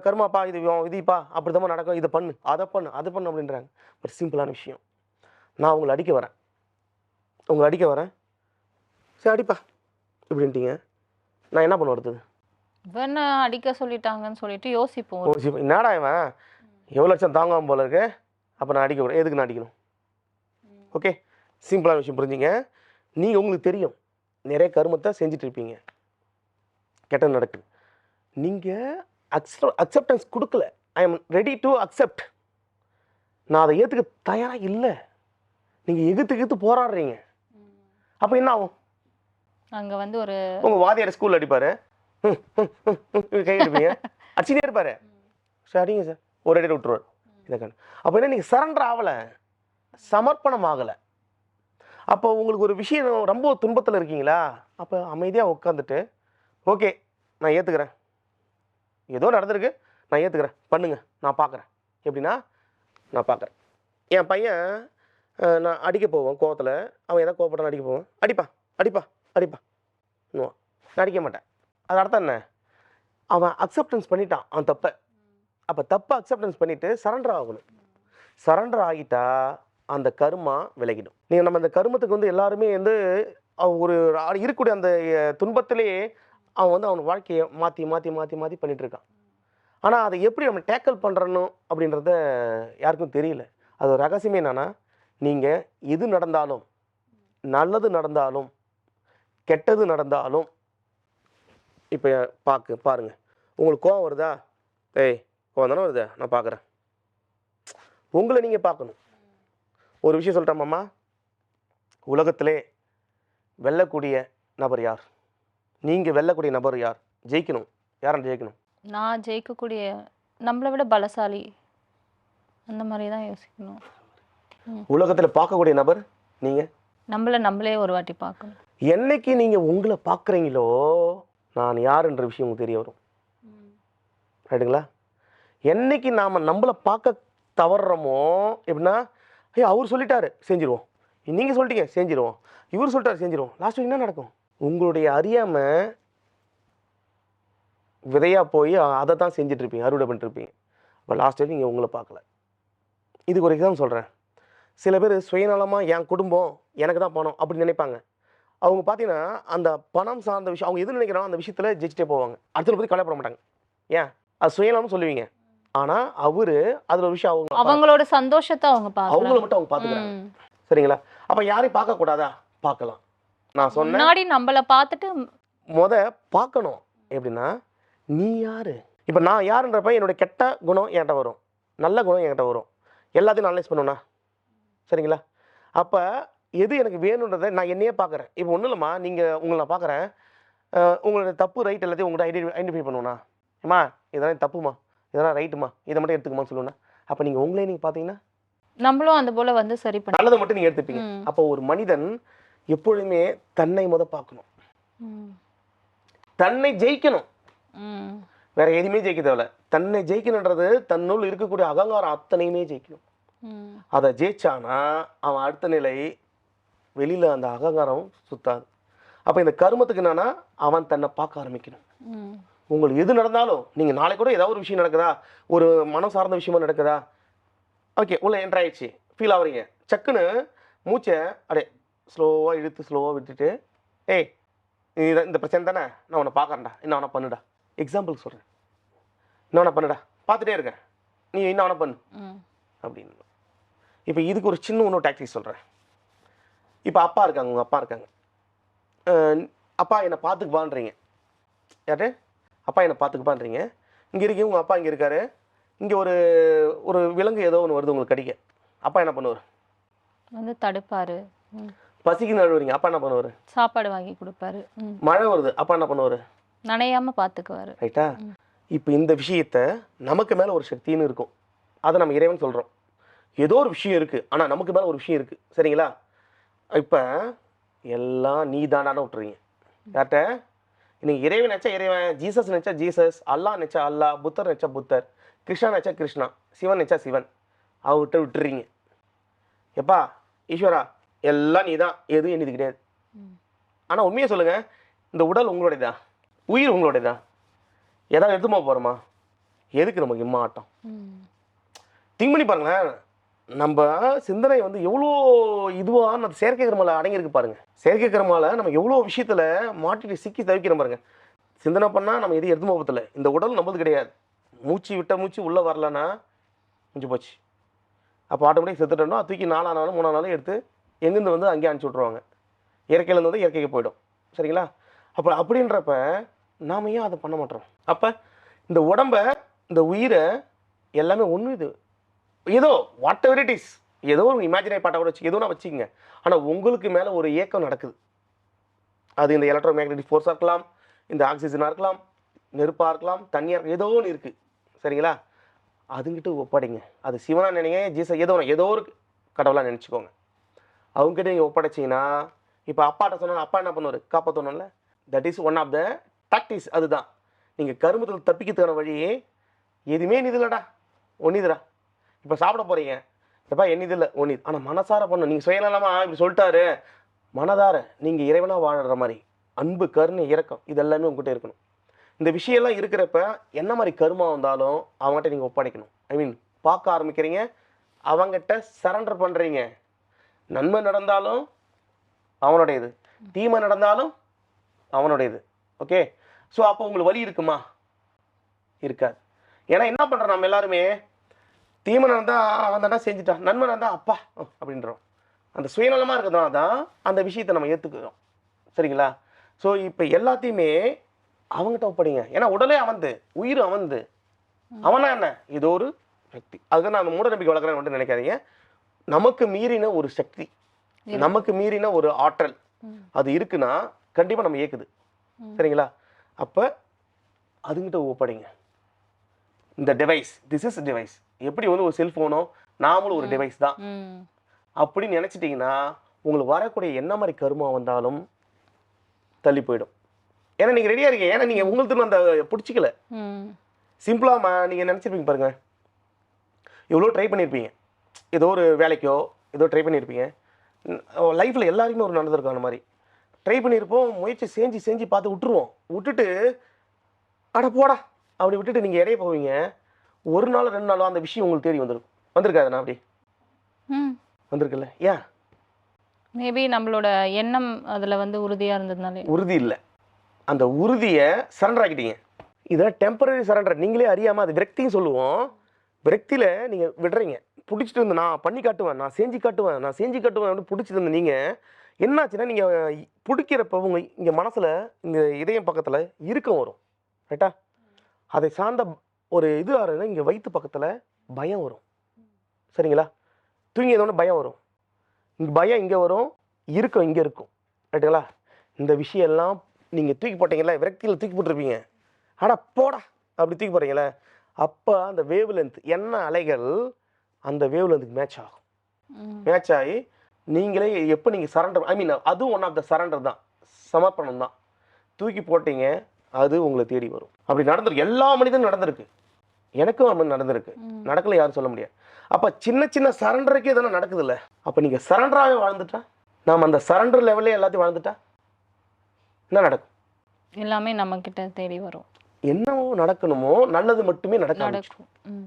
கர்மாப்பா, இது விதிப்பா, அப்படி தான் நடக்கும், இதை பண்ணு அதை பண்ணு அதை பண்ணு அப்படின்றாங்க. ஒரு சிம்பிளான விஷயம், நான் உங்களை அடிக்க வரேன், சரி அடிப்பா இப்படின்ட்டீங்க, நான் என்ன பண்ண அடுத்தது? இவன அடிக்க சொல்லிட்டாங்கன்னு சொல்லிட்டு யோசிப்போம். ஓ என்னடா இவன் எவ்வளோ லட்சம் தாங்காம போல இருக்கு, அப்போ நான் அடிக்க எதுக்கு நான் அடிக்கணும்? ஓகே, சிம்பிளான விஷயம் புரிஞ்சுங்க. நீங்கள் உங்களுக்கு தெரியும் நிறைய கருமத்தை செஞ்சுட்டு இருப்பீங்க, கெட்டது நடக்குது. நீங்கள் அக்செப்டன்ஸ் கொடுக்கல. I am ready to accept, நான் அதை ஏற்றுக்க தயாராக இல்லை, நீங்கள் எகுத்து போராடுறீங்க. அப்போ என்ன ஆகும்? அங்க வந்து ஒரு உங்கள் வாதியார் ஸ்கூலில் அடிப்பார், கை அடிப்பீங்க, அடிச்சுனே இருப்பார், சார் அடிங்க சார், ஒரு அடியில் விட்டுருவார். இதை அப்போ என்ன, நீங்கள் சரண்டர் ஆகலை, சமர்ப்பணம் ஆகலை. அப்போ உங்களுக்கு ஒரு விஷயம் ரொம்ப துன்பத்தில் இருக்கீங்களா, அப்போ அமைதியாக உட்காந்துட்டு ஓகே நான் ஏற்றுக்கிறேன், ஏதோ நடந்திருக்கு நான் ஏற்றுக்கிறேன், பண்ணுங்க நான் பார்க்குறேன். எப்படின்னா நான் பார்க்குறேன். என் பையன் நான் அடிக்க போவேன் கோவத்தில், அவன் எதாவது கோவப்பட்டான் அடிக்க போவேன், அடிப்பா நான் அடிக்க மாட்டேன். அது அர்த்தம் என்ன? அவன் அக்செப்டன்ஸ் பண்ணிட்டான் அவன் தப்பை. அப்போ தப்பை அக்செப்டன்ஸ் பண்ணிவிட்டு சரண்டர் ஆகணும். சரண்டர் ஆகிட்டா அந்த கர்மா விலகிடும். நீங்கள் நம்ம அந்த கர்மத்துக்கு வந்து எல்லாருமே வந்து ஒரு இருக்கக்கூடிய அந்த துன்பத்திலே அவன் வந்து அவன் வாழ்க்கையை மாற்றி பண்ணிகிட்ருக்கான். ஆனால் அதை எப்படி நம்ம டேக்கிள் பண்ணுறணும் அப்படின்றத யாருக்கும் தெரியல. அது ஒரு ரகசியமே என்னென்னா, நீங்கள் எது நடந்தாலும், நல்லது நடந்தாலும் கெட்டது நடந்தாலும், இப்போ பாருங்கள், உங்களுக்கு கோவம் வருதா, கோவம் தானே வருதா, நான் பார்க்குறேன். உங்களை நீங்கள் பார்க்கணும். ஒரு விஷயம் சொல்லிட்டோம்மா, உலகத்திலே வெல்லக்கூடிய நபர் யார்? நீங்கள் வெல்லக்கூடிய நபர் யார்? ஜெயிக்கணும், யாரை ஜெயிக்கணும்? நான் ஜெயிக்கக்கூடிய, நம்மளை விட பலசாலி, அந்த மாதிரி தான் யோசிக்கணும். உலகத்தில் பார்க்கக்கூடிய நபர் நீங்கள். நம்மளே ஒரு வாட்டி பார்க்கணும். என்னைக்கு நீங்கள் உங்களை பார்க்குறீங்களோ, நான் யாருன்ற விஷயம் உங்களுக்கு தெரிய வரும். ரைட்டுங்களா? என்னைக்கு நாம் நம்மளை பார்க்க தவறுறோமோ, எப்படின்னா அவர் சொல்லிட்டாரு செஞ்சிருவோம், நீங்கள் சொல்லிட்டீங்க செஞ்சிருவோம், இவர் சொல்லிட்டாரு செஞ்சிருவோம், லாஸ்ட் என்ன நடக்கும்? உங்களுடைய அறியாமல் விதையாக போய் அதை தான் செஞ்சிட்ருப்பீங்க, அறுவடை பண்ணிட்டுருப்பீங்க. அப்போ லாஸ்ட் வரைக்கும் நீங்கள் உங்களை பார்க்கல. இதுக்கு ஒரு எக்ஸாம்பிள் சொல்கிறேன். சில பேர் சுயநலமாக என் குடும்பம் எனக்கு தான் பணம் அப்படி நினைப்பாங்க. அவங்க பார்த்தீங்கன்னா அந்த பணம் சார்ந்த விஷயம் அவங்க எது நினைக்கிறாங்க அந்த விஷயத்தில் ஜெயிச்சிட்டே போவாங்க, அடுத்த பற்றி கவலைப்பட மாட்டாங்க. ஏன்? அது சுயநலம்னு சொல்லுவீங்க, ஆனால் அவரு அதில் ஒரு விஷயம் அவங்களோட சந்தோஷத்தை அவங்கள மட்டும் அவங்க பார்த்துக்கிறாங்க. சரிங்களா? அப்போ யாரையும் பார்க்கக்கூடாதா? பார்க்கலாம். நான் சொன்னேன் முன்னாடி நம்மளை பார்த்துட்டு பார்க்கணும். எப்படின்னா நீ யாரு? இப்போ நான் யாருன்றப்ப என்னோட கெட்ட குணம் என்கிட்ட வரும், நல்ல குணம் என்கிட்ட வரும், எல்லாத்தையும் அனலைஸ் பண்ணுவேண்ணா. சரிங்களா? அப்போ எது எனக்கு வேணுன்றதை நான் என்னையே பார்க்குறேன். இப்போ ஒன்றும் இல்லைம்மா, நீங்கள் உங்களை நான் பார்க்குறேன், உங்களோட தப்பு ரைட் எல்லாத்தையும் உங்கள்கிட்ட ஐடென்டிஃபை பண்ணுவேண்ணா. ஏம்மா இதெல்லாம் தப்புமா, இதெல்லாம் ரைட்டுமா, இதை மட்டும் எடுத்துக்குமான்னு சொல்லுவேண்ணா. அப்போ நீங்கள் உங்களே நீங்கள் பார்த்தீங்கன்னா நம்மளும் அந்த போல் வந்து சரி பண்ண நல்லதை மட்டும் நீங்கள் எடுத்துப்பீங்க. அப்போ ஒரு மனிதன் எப்பொழுதுமே தன்னை பார்க்கணும், தன்னை ஜெயிக்கணும், வேற எதுவுமே ஜெயிக்க தேவையில்ல. தன்னை ஜெயிக்கணுன்றது தன்னுள் இருக்கக்கூடிய அகங்காரம் அத்தனையுமே ஜெயிக்கணும். அதை ஜெயிச்சானா அவன் அடுத்த நிலை, வெளியில் அந்த அகங்காரம் சுத்தாது. அப்போ இந்த கருமத்துக்கு என்னன்னா அவன் தன்னை பார்க்க ஆரம்பிக்கணும். உங்களுக்கு எது நடந்தாலும், நீங்கள் நாளைக்கு கூட ஏதாவது ஒரு விஷயம் நடக்குதா, ஒரு மனம் சார்ந்த விஷயமா நடக்குதா, ஓகே உள்ள என்ட்ரு ஆயிடுச்சு, ஃபீல் ஆகுறீங்க, சக்குன்னு மூச்சை அப்படியே ஸ்லோவாக இழுத்து ஸ்லோவாக விட்டுட்டு, இந்த பிரச்சனை தானே, நான் உன்னை பார்க்குறேன்டா, இன்னும் அவனை பண்ணுடா. எக்ஸாம்பிள் சொல்கிறேன், இன்னும் அவனை பண்ணுடா, பார்த்துட்டே இருக்கேன், நீ இன்னும் அவனை பண்ணு அப்படின்னு. இப்போ இதுக்கு ஒரு சின்ன ஒன்று டாக்டிக் சொல்கிறேன். இப்போ அப்பா இருக்காங்க, உங்கள் அப்பா இருக்காங்க, அப்பா என்னை பார்த்துக்குப்பான்றீங்க. யாரு? அப்பா என்னை பார்த்துக்குப்பான்றீங்க. இங்கே இருக்கீங்க, உங்கள் அப்பா இங்கே இருக்காரு, இங்கே ஒரு விலங்கு ஏதோ ஒன்று வருது உங்களுக்கு கடிக்க, அப்பா என்ன பண்ணுவார்? வந்து தடுப்பார். பசிக்கு நழுவுறீங்க, அப்பா என்ன பண்ணுவார்? சாப்பாடு வாங்கி கொடுப்பாரு. மழை வருது, அப்பா என்ன பண்ணுவார்? நனையாமல் பார்த்துக்குவார். ரைட்டா? இப்போ இந்த விஷயத்த நமக்கு மேலே ஒரு சக்தின்னு இருக்கும், அதை நம்ம இறைவன் சொல்கிறோம். ஏதோ ஒரு விஷயம் இருக்குது, ஆனால் நமக்கு மேலே ஒரு விஷயம் இருக்குது. சரிங்களா? இப்போ எல்லாம் நீ தாண்டான விட்டுறீங்க. யார்கிட்ட? இன்னைக்கு இறைவன் நினச்சா இறைவன், ஜீசஸ் நினச்சா ஜீசஸ், அல்லா நினச்சா அல்லா, புத்தர் நினச்சா புத்தர், கிருஷ்ணா நினச்சா கிருஷ்ணா, சிவன் நினச்சா சிவன், அவர்கிட்ட விட்டுறீங்க. எப்பா ஈஸ்வரா எல்லாம் நீ தான், எதுவும் என்னது கிடையாது. ஆனால் உண்மையை சொல்லுங்கள், இந்த உடல் உங்களுடையதா, உயிர் உங்களுடையதா, ஏதாவது எடுத்துமா போகிறோமா? எதுக்கு நமக்கு இம்மா ஆட்டம்? திங்க் பண்ணி பாருங்களேன். நம்ம சிந்தனை வந்து எவ்வளோ இதுவாக அந்த செயற்கை கிரமால அடங்கியிருக்கு பாருங்கள். செயற்கை கிரமால நம்ம எவ்வளோ விஷயத்தில் மாட்டிட்டு சிக்கி தவிக்கிறோம் பாருங்கள். சிந்தனை பண்ணால் நம்ம எதையும் எடுத்து போகல. இந்த உடல் நம்மளது கிடையாது. மூச்சு விட்ட மூச்சு உள்ளே வரலன்னா முடிஞ்சு போச்சு. அப்போ ஆட்டோமேட்டிக் செத்துட்டோம்னா தூக்கி 4 நாளும் 3 நாளும் எடுத்து எங்கேருந்து வந்து அங்கேயே அனுப்பிச்சி விட்ருவாங்க. இயற்கையிலேருந்து வந்து இயற்கைக்கு போயிடும். சரிங்களா? அப்போ அப்படின்றப்ப நாம் ஏன் அதை பண்ண மாட்டோம்? அப்போ இந்த உடம்ப, இந்த உயிரை எல்லாமே ஒன்று. இது ஏதோ வாட் எவர் இட் இஸ், ஏதோ ஒரு இமேஜினரி பாட்டை கூட வச்சு எதுவும் வச்சுக்கோங்க. ஆனால் உங்களுக்கு மேலே ஒரு இயக்கம் நடக்குது. அது இந்த எலக்ட்ரோ மேக்னெட்டிக் ஃபோர்ஸாக இருக்கலாம், இந்த ஆக்சிஜனாக இருக்கலாம், நெருப்பாக இருக்கலாம், தண்ணியாக இருக்கலாம், ஏதோ ஒன்று இருக்குது. சரிங்களா? அதுங்கிட்ட ஒப்படைங்க. அது சிவனா நினைங்க, ஏதோ ஒரு கடவுளாக நினச்சிக்கோங்க. அவங்ககிட்ட நீங்கள் ஒப்படைச்சிங்கன்னா, இப்போ அப்பாட்ட சொன்னால் அப்பா என்ன பண்ணுவார்? காப்பாற்றணும்ல. That is one of the tactics. அதுதான் நீங்கள் கருமத்தில் தப்பிக்கிறதுக்கான வழி. எதுவுமே நிதில்லடா, ஒன்னிதுடா. இப்போ சாப்பிட போகிறீங்க, எப்பா என்னது இல்லை ஒன்னிது. ஆனால் மனசார பண்ணணும். நீங்கள் செய்யலாமா இப்படி சொல்லிட்டாரு, மனதார நீங்கள் இறைவனாக வாழற மாதிரி அன்பு, கருணை, இரக்கம் இதெல்லாமே உங்ககிட்ட இருக்கணும். இந்த விஷயம்லாம் இருக்கிறப்ப என்ன மாதிரி கருமா வந்தாலும் அவங்ககிட்ட நீங்கள் ஒப்படைக்கணும். ஐ மீன் பார்க்க ஆரம்பிக்கிறீங்க, அவங்ககிட்ட சரண்டர் பண்ணுறீங்க. நன்மை நடந்தாலும் அவனுடையது, தீமை நடந்தாலும் அவனுடையது. ஓகே. ஸோ அப்போ உங்களுக்கு வலி இருக்குமா? இருக்காது. ஏன்னா என்ன பண்ணுறோம் நம்ம எல்லாருமே, தீமை நடந்தால் அவன் தானே செஞ்சுட்டான், நன்மை நடந்தால் அப்பா அப்படின்றோம். அந்த சுயநலமாக இருக்கிறதுனால தான் அந்த விஷயத்தை நம்ம ஏற்றுக்கிறோம். சரிங்களா? ஸோ இப்போ எல்லாத்தையுமே அவங்ககிட்ட ஒப்படைங்க. ஏன்னா உடலே அவன்து, உயிர் அவன்து. அவனா என்ன? ஏதோ ஒரு சக்தி. அதுக்கு நான் மூட நம்பிக்கை வளர்க்குறேன்னு மட்டும் நினைக்காதீங்க. நமக்கு மீறின ஒரு சக்தி, நமக்கு மீறின ஒரு ஆற்றல் அது இருக்குன்னா கண்டிப்பாக நம்ம இயக்குது. சரிங்களா? அப்போ அதுங்கிட்ட ஒப்படைங்க. இந்த டிவைஸ், திஸ் இஸ் டிவைஸ். எப்படி வந்து ஒரு செல்ஃபோனோ நாமளும் ஒரு டிவைஸ் தான் அப்படின்னு நினச்சிட்டிங்கன்னா உங்களுக்கு வரக்கூடிய என்ன மாதிரி கருமா வந்தாலும் தள்ளி போயிடும். ஏன்னா நீங்கள் ரெடியாக இருக்கீங்க. ஏன்னா நீங்கள் உங்களுக்கு அந்த பிடிச்சிக்கல. சிம்பிளாக நீங்கள் நினச்சிருப்பீங்க பாருங்கள், எவ்வளோ ட்ரை பண்ணியிருப்பீங்க, ஏதோ ஒரு வேலைக்கோ ஏதோ ட்ரை பண்ணியிருப்பீங்க. லைஃப்பில் எல்லாருமே ஒரு நடந்திருக்கும் அந்த மாதிரி. ட்ரை பண்ணியிருப்போம், முயற்சி செஞ்சு பார்த்து விட்டுருவோம். விட்டுட்டு அட போடா அப்படி விட்டுட்டு நீங்கள் இடையே போவீங்க. ஒரு நாள் 2 நாளோ அந்த விஷயம் உங்களுக்கு தேடி வந்திருக்கும். வந்திருக்காதுண்ணா? அப்படி வந்திருக்குல்ல? ஏன்? மேபி நம்மளோட எண்ணம் அதில் வந்து உறுதியாக இருந்ததுனாலே. உறுதி இல்லை, அந்த உறுதியை சரண்டர் ஆக்கிட்டீங்க. இதை டெம்பரரி சரண்டர். நீங்களே அறியாமல் அது விரக்தின்னு சொல்லுவோம். விரக்தியில் நீங்கள் விடுறீங்க. பிடிச்சிட்டு வந்து நான் பண்ணி காட்டுவேன், நான் செஞ்சு காட்டுவேன் அப்படின்னு பிடிச்சிட்டு வந்து நீங்கள் என்னாச்சுன்னா, நீங்கள் பிடிக்கிறப்ப உங்கள் இங்கே மனசில் இந்த இதயம் பக்கத்தில் இறுக்கம் வரும். ரைட்டா? அதை சார்ந்த ஒரு இது ஆறுனா இங்கே வயிற்று பக்கத்தில் பயம் வரும். சரிங்களா? தூங்கியதோட பயம் வரும். இங்கே பயம் இங்கே வரும், இறுக்கம் இங்கே இருக்கும். ரைட்டுங்களா? இந்த விஷயம் எல்லாம் நீங்கள் தூக்கி போட்டீங்களா, விரக்தியில் தூக்கி போட்டிருப்பீங்க. ஆடா போடா அப்படி தூக்கி போடுறீங்களே, அப்போ அந்த வேவ் லென்த், என்ன அலைகள் அந்த வேவ் லென்த்துக்கு மேட்ச் ஆகும். மேட்ச் ஆகி நீங்களே எப்போ நீங்கள் சரண்டர், ஐ மீன் அதுவும் ஒன் ஆஃப் த சரண்டர் தான், சமர்ப்பணம் தான். தூக்கி போட்டீங்க, அது உங்களை தேடி வரும். அப்படி நடந்திருக்கு, எல்லா மனிதனும் நடந்திருக்கு. எனக்கும் நடந்திருக்கு, நடக்கல யாரும் சொல்ல முடியாது. அப்போ சின்ன சின்ன சரண்டருக்கே இதெல்லாம் நடக்குது இல்லை? அப்போ நீங்கள் சரண்டராகவே வாழ்ந்துட்டா, நாம் அந்த சரண்டர் லெவல்லே எல்லாத்தையும் வாழ்ந்துட்டா என்ன நடக்கும்? எல்லாமே நம்ம கிட்ட தேடி வரும். என்னவோ நடக்கணுமோ நல்லது மட்டுமே நடக்கும்.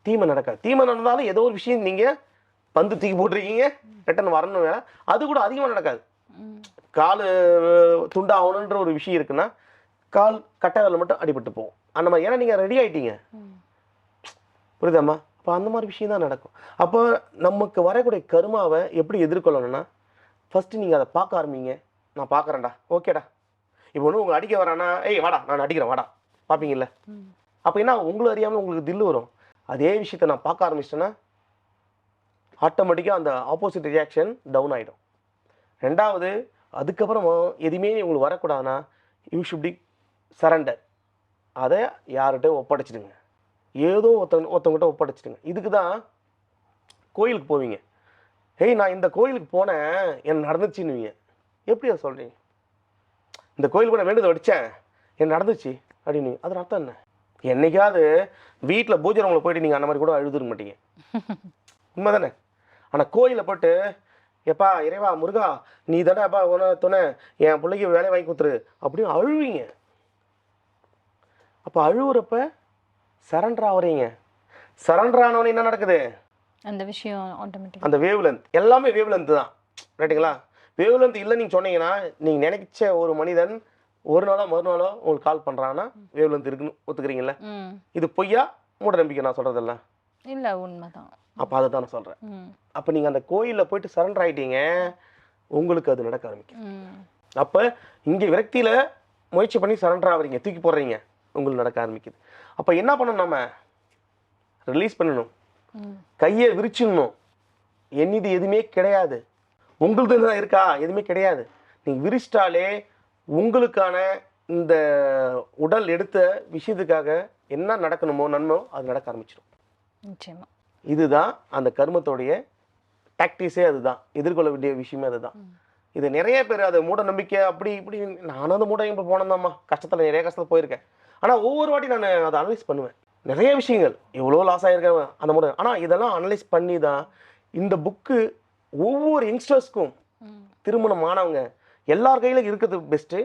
தீமை நடக்காது. தீமை நடந்தாலும் ஏதோ ஒரு விஷயம் நீங்கள் பந்து தூக்கி போட்டிருக்கீங்க, ரிட்டன் வரணும், அது கூட அதிகமாக நடக்காது. கால் துண்டாகணுன்ற ஒரு விஷயம் இருக்குன்னா கால் கட்டை வேலை மட்டும் அடிபட்டு போகும். அந்த மாதிரி, ஏன்னா நீங்கள் ரெடி ஆகிட்டீங்க. புரியுதாம்மா? அப்போ அந்த மாதிரி விஷயம் தான் நடக்கும். அப்போ நமக்கு வரக்கூடிய கருமாவை எப்படி எதிர்கொள்ளணும்னா, ஃபஸ்ட்டு நீங்கள் அதை பார்க்க ஆரம்பிங்க. நான் பார்க்குறேன்டா, ஓகேடா. இப்போ ஒன்று உங்களை அடிக்க வரானா, ஏய் வாடா நான் அடிக்கிறேன் வாடா, பார்ப்பீங்கல்ல? அப்போ என்ன, உங்களை அறியாமல் உங்களுக்கு தில்லு வரும். அதே விஷயத்தை நான் பார்க்க ஆரம்பிச்சிட்டேன்னா ஆட்டோமேட்டிக்காக அந்த ஆப்போசிட் ரியாக்ஷன் டவுன் ஆகிடும். ரெண்டாவது, அதுக்கப்புறமா எதுவுமே உங்களுக்கு வரக்கூடாதுன்னா யூ ஷுட் பி சரண்டர். அதை யார்கிட்ட ஒப்படைச்சிடுங்க, ஏதோ ஒருத்தவங்கிட்ட ஒப்படைச்சிடுங்க. இதுக்கு தான் கோயிலுக்கு போவீங்க. ஏய் நான் இந்த கோயிலுக்கு போனேன், எனக்கு நடந்துச்சுன்னுவீங்க. எப்படி அதை சொல்கிறீங்க? இந்த கோயிலுக்கு நான் வேண்டுதல் வடித்தேன், எனக்கு நடந்துச்சு அப்படின்னு. அது அர்த்தம் என்ன? என்னைக்காவது வீட்டில் பூஜை ரூமில் போயிட்டு நீங்கள் அந்த மாதிரி கூட அழுதுருக்க மாட்டீங்க. உண்மை தானே? ஆனால் கோயிலில் போட்டு எப்பா இறைவா முருகா நீ தானே அப்பா துணை, என் பிள்ளைக்கு வேலையை வாங்கி கொடுத்துரு அப்படின்னு அழுவீங்க. அப்போ அழுவுறப்ப சரண்டர் ஆகுறீங்க. சரண்டர் ஆனவனே என்ன நடக்குது? அந்த விஷயம் ஆட்டோமேட்டிக், அந்த வேவ் லென்த் எல்லாமே வேவ் லென்த் தான். ரைட்டுங்களா? வேவ் லென்த் இல்லை நீங்கள் சொன்னீங்கன்னா, நீங்கள் நினைச்ச ஒரு மனிதன் ஒரு நாளோ மறுநாளோ உங்களுக்கு கால் பண்ணுறாங்கன்னா வேவ் லென்த் இருக்குன்னு ஒத்துக்கிறீங்களா? இது பொய்யா மூட நம்பிக்கை நான் சொல்கிறதெல்லாம்? இல்லை, உண்மைதான். அப்போ அதை தான் நான் சொல்கிறேன். அப்போ நீங்கள் அந்த கோயிலில் போயிட்டு சரண்டர் ஆகிட்டீங்க, உங்களுக்கு அது நடக்க ஆரம்பிக்கும். அப்போ இங்கே விரக்தியில் முயற்சி பண்ணி சரண்டர் ஆகிறீங்க, தூக்கி போடுறீங்க, உங்களுக்கு நடக்க ஆரம்பிக்குது. அப்போ என்ன பண்ணணும்? நம்ம ரிலீஸ் பண்ணணும், கையை விரிச்சிடணும். என்னது எதுவுமே கிடையாது, உங்களுக்கு தான் இருக்கா, எதுவுமே கிடையாது. நீங்கள் விரிச்சிட்டாலே உங்களுக்கான இந்த உடல் எடுத்த விஷயத்துக்காக என்ன நடக்கணுமோ நன்மோ அது நடக்க ஆரம்பிச்சிடும். நிச்சயமா இதுதான் அந்த கர்மத்தோடைய டாக்டிஸே, அதுதான் எதிர்கொள்ள வேண்டிய விஷயமே அதுதான். இது நிறைய பேர் அதை மூட நம்பிக்கை அப்படி இப்படி, நானும் அந்த மூட நம்பிக்கை போனதாம்மா, கஷ்டத்தில் நிறைய கஷ்டத்தில் போயிருக்கேன். ஆனால் ஒவ்வொரு வாட்டி நான் அதை அனலைஸ் பண்ணுவேன், நிறைய விஷயங்கள் எவ்வளோ லாஸ் ஆகிருக்கேன் அந்த மூட. ஆனால் இதெல்லாம் அனலைஸ் பண்ணி தான் இந்த புக்கு ஒவ்வொரு யங்ஸ்டர்ஸ்க்கும், திருமணம் ஆனவங்க எல்லார் கையில் இருக்கிறது பெஸ்ட்டு.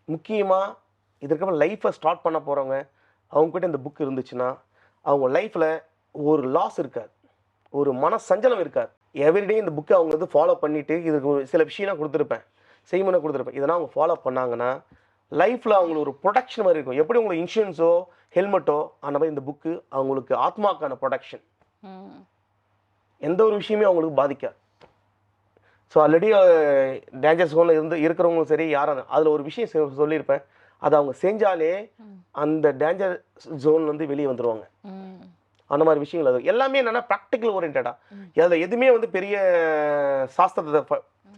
முக்கியமாக இதுக்கப்புறம் லைஃப்பை ஸ்டார்ட் பண்ண போகிறவங்க அவங்ககிட்ட இந்த புக் இருந்துச்சுன்னா அவங்க லைஃப்பில் ஒரு லாஸ் இருக்காது, ஒரு மன சஞ்சலம் இருக்காது. எவ்ரிடே இந்த புக்கை அவங்க வந்து ஃபாலோ பண்ணிவிட்டு, இதுக்கு சில விஷயம்லாம் கொடுத்துருப்பேன், செய்முறை கொடுத்துருப்பேன். இதெல்லாம் அவங்க ஃபாலோ பண்ணாங்கன்னா லைஃப்பில் அவங்களுக்கு ஒரு ப்ரொடக்ஷன் மாதிரி இருக்கும். எப்படி உங்களுக்கு இன்சூரன்ஸோ ஹெல்மெட்டோ அந்த மாதிரி இந்த புக்கு அவங்களுக்கு ஆத்மாக்கான ப்ரொடக்ஷன். எந்த ஒரு விஷயமே அவங்களுக்கு பாதிக்காது. ஸோ ஆல்ரெடி டேஞ்சர் ஜோனில் இருக்கிறவங்களும் சரி, யாரும் அதில் ஒரு விஷயம் சொல்லியிருப்பேன், அதை அவங்க செஞ்சாலே அந்த டேஞ்சர் ஜோன்லேருந்து வெளியே வந்துடுவாங்க. அந்த மாதிரி விஷயங்கள் அது எல்லாமே என்னென்னா ப்ராக்டிக்கல் ஓரியன்டாக. அதில் எதுவுமே வந்து பெரிய சாஸ்திரத்தை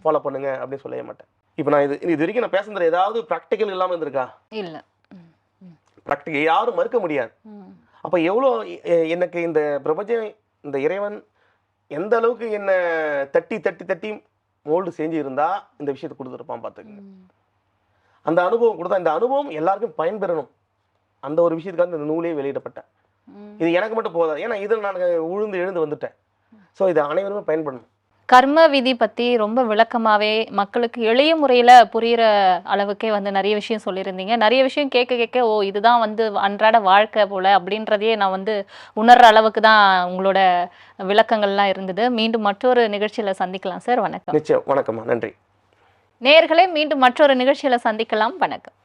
ஃபாலோ பண்ணுங்க அப்படின்னு சொல்லவே மாட்டேன். இப்போ நான் இது வரைக்கும் நான் பேசுனது ஏதாவது ப்ராக்டிக்கல் இல்லாமல் இருந்திருக்கா? இல்லை, ப்ராக்டிக்கல் யாரும் மறுக்க முடியாது. அப்போ எவ்வளோ எனக்கு இந்த பிரபஞ்சம், இந்த இறைவன் எந்த அளவுக்கு என்னை தட்டி தட்டி தட்டி மோல்டு செஞ்சு இருந்தால் இந்த விஷயத்தை கொடுத்துருப்பான் பார்த்துக்குங்க. அந்த அனுபவம் கொடுத்தா, இந்த அனுபவம் எல்லாருக்கும் பயன்பெறணும். அந்த ஒரு விஷயத்துக்காக இந்த நூலே வெளியிடப்பட்டேன். இது எனக்கு மட்டும் போதாது, ஏன்னா இதில் நான் எழுந்து வந்துட்டேன். ஸோ இதை அனைவருமே பயன்படணும். கர்ம விதி பற்றி ரொம்ப விளக்கமாகவே மக்களுக்கு எளிய முறையில் புரிகிற அளவுக்கே வந்து நிறைய விஷயம் சொல்லியிருந்தீங்க. நிறைய விஷயம் கேட்க கேட்க ஓ இதுதான் வந்து அன்றாட வாழ்க்கை போல் அப்படின்றதையே நான் வந்து உணர்கிற அளவுக்கு தான் உங்களோட விளக்கங்கள்லாம் இருந்தது. மீண்டும் மற்றொரு நிகழ்ச்சியில் சந்திக்கலாம் சார். வணக்கம். நிச்சயம். வணக்கம்மா, நன்றி. நேயர்களே, மீண்டும் மற்றொரு நிகழ்ச்சியில் சந்திக்கலாம். வணக்கம்.